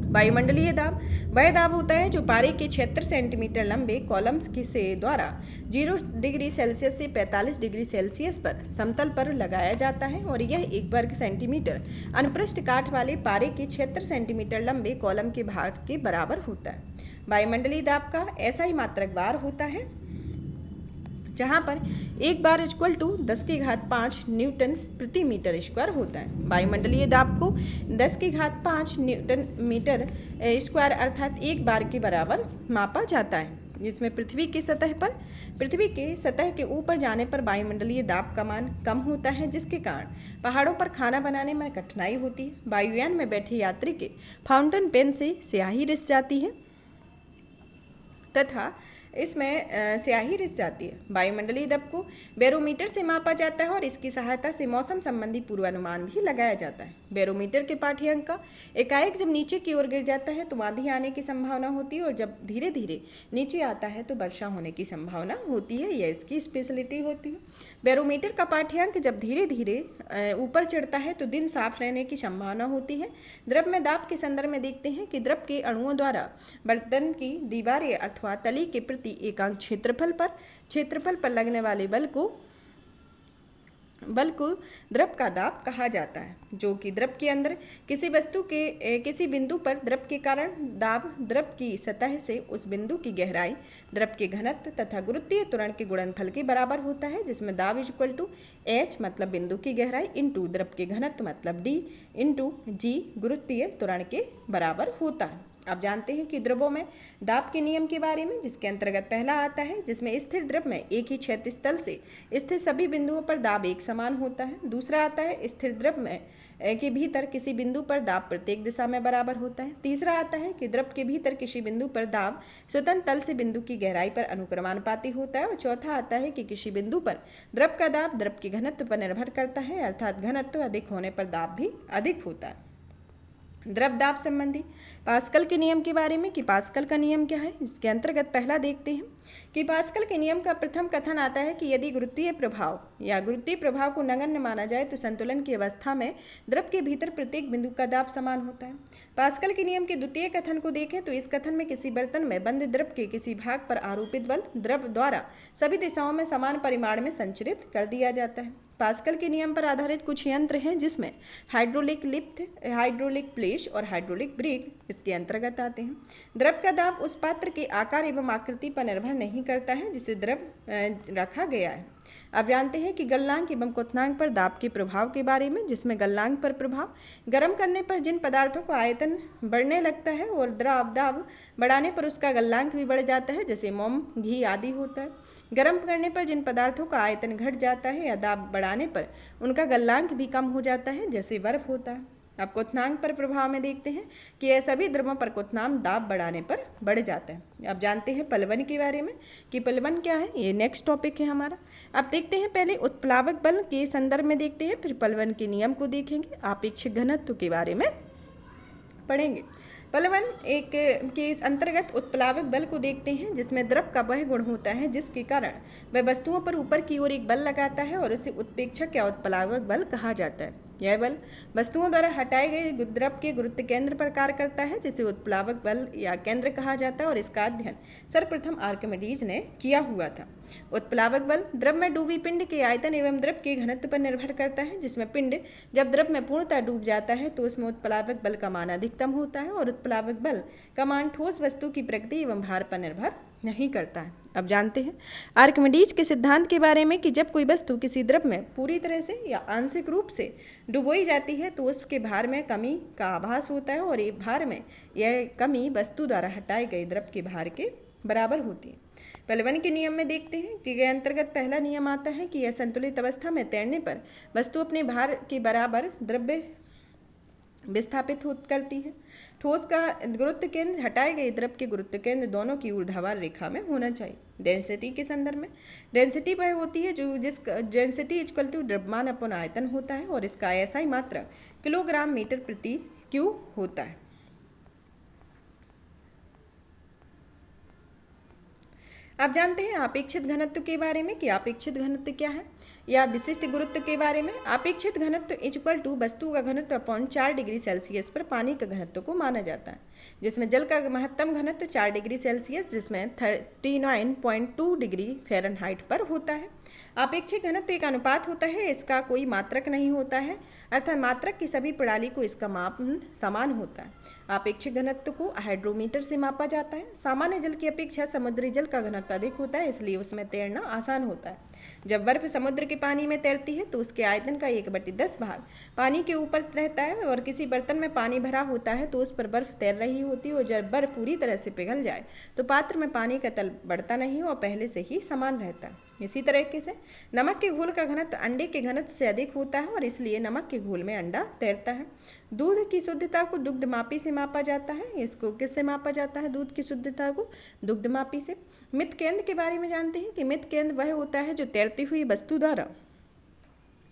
वायुमंडलीय दाब वह दाब होता है जो पारे के 76 सेंटीमीटर लंबे कॉलम्स से द्वारा 0 डिग्री सेल्सियस से 45 डिग्री सेल्सियस पर समतल पर लगाया जाता है और यह 1 वर्ग सेंटीमीटर अनुप्रस्थ काठ वाले पारे के 76 सेंटीमीटर लंबे कॉलम के भाग के बराबर होता है। वायुमंडलीय दाब का SI मात्रक बार होता है, जहाँ पर 1 बार = 10⁵ न्यूटन प्रति मीटर स्क्वायर होता है। वायुमंडलीय दाब को 10⁵ न्यूटन मीटर स्क्वायर अर्थात 1 बार के बराबर मापा जाता है, जिसमें पृथ्वी की सतह के ऊपर जाने पर वायुमंडलीय दाब का मान कम होता है, जिसके कारण पहाड़ों पर खाना बनाने में कठिनाई होती है। वायुयान में बैठे यात्री के फाउंटेन पेन से स्याही रिस जाती है तथा इसमें स्याही रिस जाती है। वायुमंडलीय दबाव को बैरोमीटर से मापा जाता है और इसकी सहायता से मौसम संबंधी पूर्वानुमान भी लगाया जाता है। बैरोमीटर के पाठ्यांक का एकाएक जब नीचे की ओर गिर जाता है तो आंधी आने की संभावना होती है और जब धीरे धीरे नीचे आता है तो वर्षा होने की संभावना होती है। यह इसकी स्पेशलिटी होती है। बैरोमीटर का पाठ्यांक जब धीरे धीरे ऊपर चढ़ता है तो दिन साफ रहने की संभावना होती है। द्रव में दाब के संदर्भ में देखते हैं कि द्रव के अणुओं द्वारा बर्तन की दीवारें अथवा तली के प्रति एकांक क्षेत्रफल पर लगने वाले बल को द्रव का दाब कहा जाता है, जो कि द्रव के अंदर किसी वस्तु के किसी बिंदु पर द्रव के कारण दाब, द्रव की सतह से उस बिंदु की गहराई, द्रव के घनत्व तथा गुरुत्वीय त्वरण के गुणनफल के बराबर होता है, जिसमें दाब इक्वल टू एच मतलब बिंदु की गहराई इंटू द्रव के घनत्व मतलब डी इंटू जी गुरुत्वीय त्वरण के बराबर होता है। आप जानते हैं कि द्रवों में दाब के नियम के बारे में, जिसके अंतर्गत पहला आता है जिसमें स्थिर द्रव में एक ही क्षैतिज तल से स्थिर सभी बिंदुओं पर दाब एक समान होता है। दूसरा आता है स्थिर द्रव में के भीतर किसी बिंदु पर दाब प्रत्येक दिशा में बराबर होता है। तीसरा आता है कि द्रव के भीतर किसी बिंदु पर दाब स्वतंत्र तल से बिंदु की गहराई पर अनुक्रमानुपाती होता है। और चौथा आता है कि किसी बिंदु पर द्रव का दाब द्रव के घनत्व पर निर्भर करता है, अर्थात घनत्व अधिक होने पर दाब भी अधिक होता है। द्रव दाब संबंधी पास्कल के नियम के बारे में कि पास्कल का नियम क्या है, इसके अंतर्गत पहला देखते हैं कि पास्कल के नियम का प्रथम कथन आता है कि यदि गुरुत्वीय प्रभाव को नगण्य माना जाए तो संतुलन की अवस्था में द्रव के भीतर प्रत्येक बिंदु का दाब समान होता है। पास्कल के नियम के द्वितीय कथन को देखें तो इस कथन में किसी बर्तन में बंद द्रव के किसी भाग पर आरोपित बल द्रव द्वारा सभी दिशाओं में समान परिमाण में संचरित कर दिया जाता है। पास्कल के नियम पर आधारित कुछ यंत्र हैं जिसमें हाइड्रोलिक लिफ्ट, हाइड्रोलिक प्लेश और हाइड्रोलिक ब्रेक इसके अंतर्गत आते हैं। द्रव का दाब उस पात्र के आकार एवं आकृति पर निर्भर नहीं करता है जिसे द्रव रखा गया है। अब जानते हैं कि गलनांक एवं क्वथनांक पर दाब के प्रभाव के बारे में, जिसमें गलनांक पर प्रभाव गर्म करने पर जिन पदार्थों का आयतन बढ़ने लगता है और द्रव दाब बढ़ाने पर उसका गलनांक भी बढ़ जाता है, जैसे मोम, घी आदि होता है। गर्म करने पर जिन पदार्थों का आयतन घट जाता है या दाब बढ़ाने पर उनका गलनांक भी कम हो जाता है, जैसे बर्फ होता है। अब क्वथनांक पर प्रभाव में देखते हैं कि यह सभी द्रवों पर क्वथनांक दाब बढ़ाने पर बढ़ जाता है। अब जानते हैं पलवन के बारे में कि पलवन क्या है, ये नेक्स्ट टॉपिक है हमारा। अब देखते हैं पहले उत्प्लावक बल के संदर्भ में देखते हैं, फिर पलवन के नियम को देखेंगे, आपेक्षिक घनत्व के बारे में पढ़ेंगे। पलवन एक के अंतर्गत उत्प्लावक बल को देखते हैं, जिसमें द्रव का वह गुण होता है जिसके कारण वह वस्तुओं पर ऊपर की ओर एक बल लगाता है और उसे उत्प्रेक्षक या उत्प्लावक बल कहा जाता है। यह बल वस्तुओं द्वारा हटाए गए द्रव के गुरुत्व केंद्र पर कार्य करता है, जिसे उत्प्लावक बल या केंद्र कहा जाता है और इसका अध्ययन सर्वप्रथम आर्किमिडीज ने किया हुआ था। उत्प्लावक बल द्रव में डूबी पिंड के आयतन एवं द्रव के घनत्व पर निर्भर करता है, जिसमें पिंड जब द्रव में पूर्णतः डूब जाता है तो उसमें उत्प्लावक बल का मान अधिकतम होता है और उत्प्लावक बल का मान ठोस वस्तु की प्रकृति एवं भार पर निर्भर नहीं करता है। अब जानते हैं आर्किमिडीज के सिद्धांत के बारे में कि जब कोई वस्तु किसी द्रव में पूरी तरह से या आंशिक रूप से डुबोई जाती है तो उसके भार में कमी का आभास होता है और ये भार में यह कमी वस्तु द्वारा हटाए गए द्रव के भार के बराबर होती है। पलवन के नियम में देखते हैं कि यह अंतर्गत पहला नियम आता है कि यह संतुलित अवस्था में तैरने पर वस्तु अपने भार के बराबर द्रव्य विस्थापित करती है। ठोस का गुरुत्व केंद्र हटाए गए द्रव के गुरुत्व केंद्र दोनों की ऊर्ध्वाधर रेखा में होना चाहिए। डेंसिटी के संदर्भ में डेंसिटी वह होती है जो डेंसिटी इक्वल टू द्रव्यमान अपन आयतन होता है और इसका SI मात्रा किलोग्राम मीटर प्रति क्यू होता है। अब जानते हैं आपेक्षित घनत्व के बारे में कि आपेक्षित घनत्व क्या है या विशिष्ट गुरुत्व के बारे में। आपेक्षित घनत्व इक्वल टू वस्तु का घनत्व अपॉन 4 डिग्री सेल्सियस पर पानी का घनत्व को माना जाता है, जिसमें जल का महत्तम घनत्व 4 डिग्री सेल्सियस जिसमें 39.2 डिग्री फ़ारेनहाइट पर होता है। आपेक्षिक घनत्व एक अनुपात होता है, इसका कोई मात्रक नहीं होता है, अर्थात मात्रक की सभी प्रणाली को इसका माप समान होता है। आपेक्षिक घनत्व को हाइड्रोमीटर से मापा जाता है। सामान्य जल की अपेक्षा समुद्री जल का घनत्व अधिक होता है, इसलिए उसमें तैरना आसान होता है। जब बर्फ समुद्र के पानी में तैरती है तो उसके आयतन का 1/10 भाग पानी के ऊपर रहता है और किसी बर्तन में पानी भरा होता है तो उस पर बर्फ तैर रही होती है और जब बर्फ पूरी तरह से पिघल जाए तो पात्र में पानी का तल बढ़ता नहीं और पहले से ही समान रहता है। इसी तरीके से नमक के घोल का घनत्व अंडे के घनत्व से अधिक होता है और इसलिए नमक के घोल में अंडा तैरता है। दूध की शुद्धता को दुग्धमापी से मापा जाता है। इसको किससे मापा जाता है? दूध की शुद्धता को दुग्धमापी से। मित केंद्र के बारे में जानते हैं कि मित केंद्र वह होता है जो तैरती हुई वस्तु द्वारा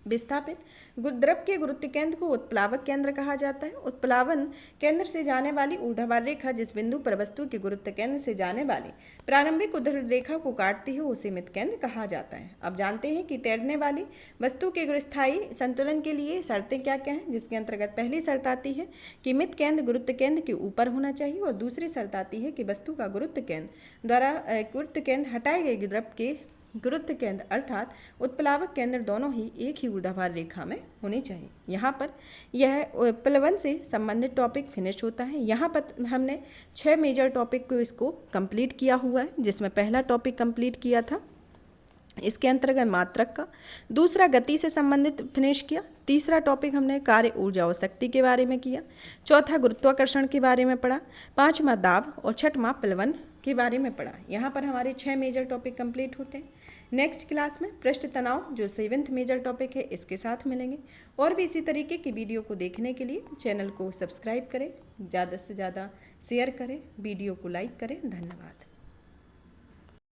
विस्थापित द्रव के गुरुत्व केंद्र को उत्प्लावक केंद्र कहा जाता है। उत्प्लावन केंद्र से जाने वाली ऊर्ध्वाधर रेखा जिस बिंदु पर वस्तु के गुरुत्व केंद्र से जाने वाली प्रारंभिक ऊर्ध्वाधर रेखा को काटती है उसे मित केंद्र कहा जाता है। अब जानते हैं कि तैरने वाली वस्तु के स्थायी संतुलन के लिए शर्तें क्या क्या हैं, जिसके अंतर्गत पहली शर्त आती है कि मित केंद्र गुरुत्व केंद्र के ऊपर होना चाहिए और दूसरी शर्त आती है कि वस्तु का गुरुत्व केंद्र द्वारा गुरुत्व केंद्र हटाए गए द्रव के गुरुत्व केंद्र अर्थात उत्प्लावक केंद्र दोनों ही एक ही ऊर्ध्वाधर रेखा में होनी चाहिए। यहाँ पर यह प्लवन से संबंधित टॉपिक फिनिश होता है। यहाँ पर हमने 6 मेजर टॉपिक को इसको कंप्लीट किया हुआ है, जिसमें पहला टॉपिक कंप्लीट किया था इसके अंतर्गत मात्रक का, दूसरा गति से संबंधित फिनिश किया, तीसरा टॉपिक हमने कार्य ऊर्जा और शक्ति के बारे में किया, चौथा गुरुत्वाकर्षण के बारे में पढ़ा, पांचवा दाब और छठवां प्लवन के बारे में पढ़ा। यहाँ पर हमारे 6 मेजर टॉपिक कंप्लीट होते हैं। नेक्स्ट क्लास में पृष्ठ तनाव जो 7th मेजर टॉपिक है इसके साथ मिलेंगे। और भी इसी तरीके की वीडियो को देखने के लिए चैनल को सब्सक्राइब करें, ज़्यादा से ज़्यादा शेयर करें, वीडियो को लाइक करें। धन्यवाद।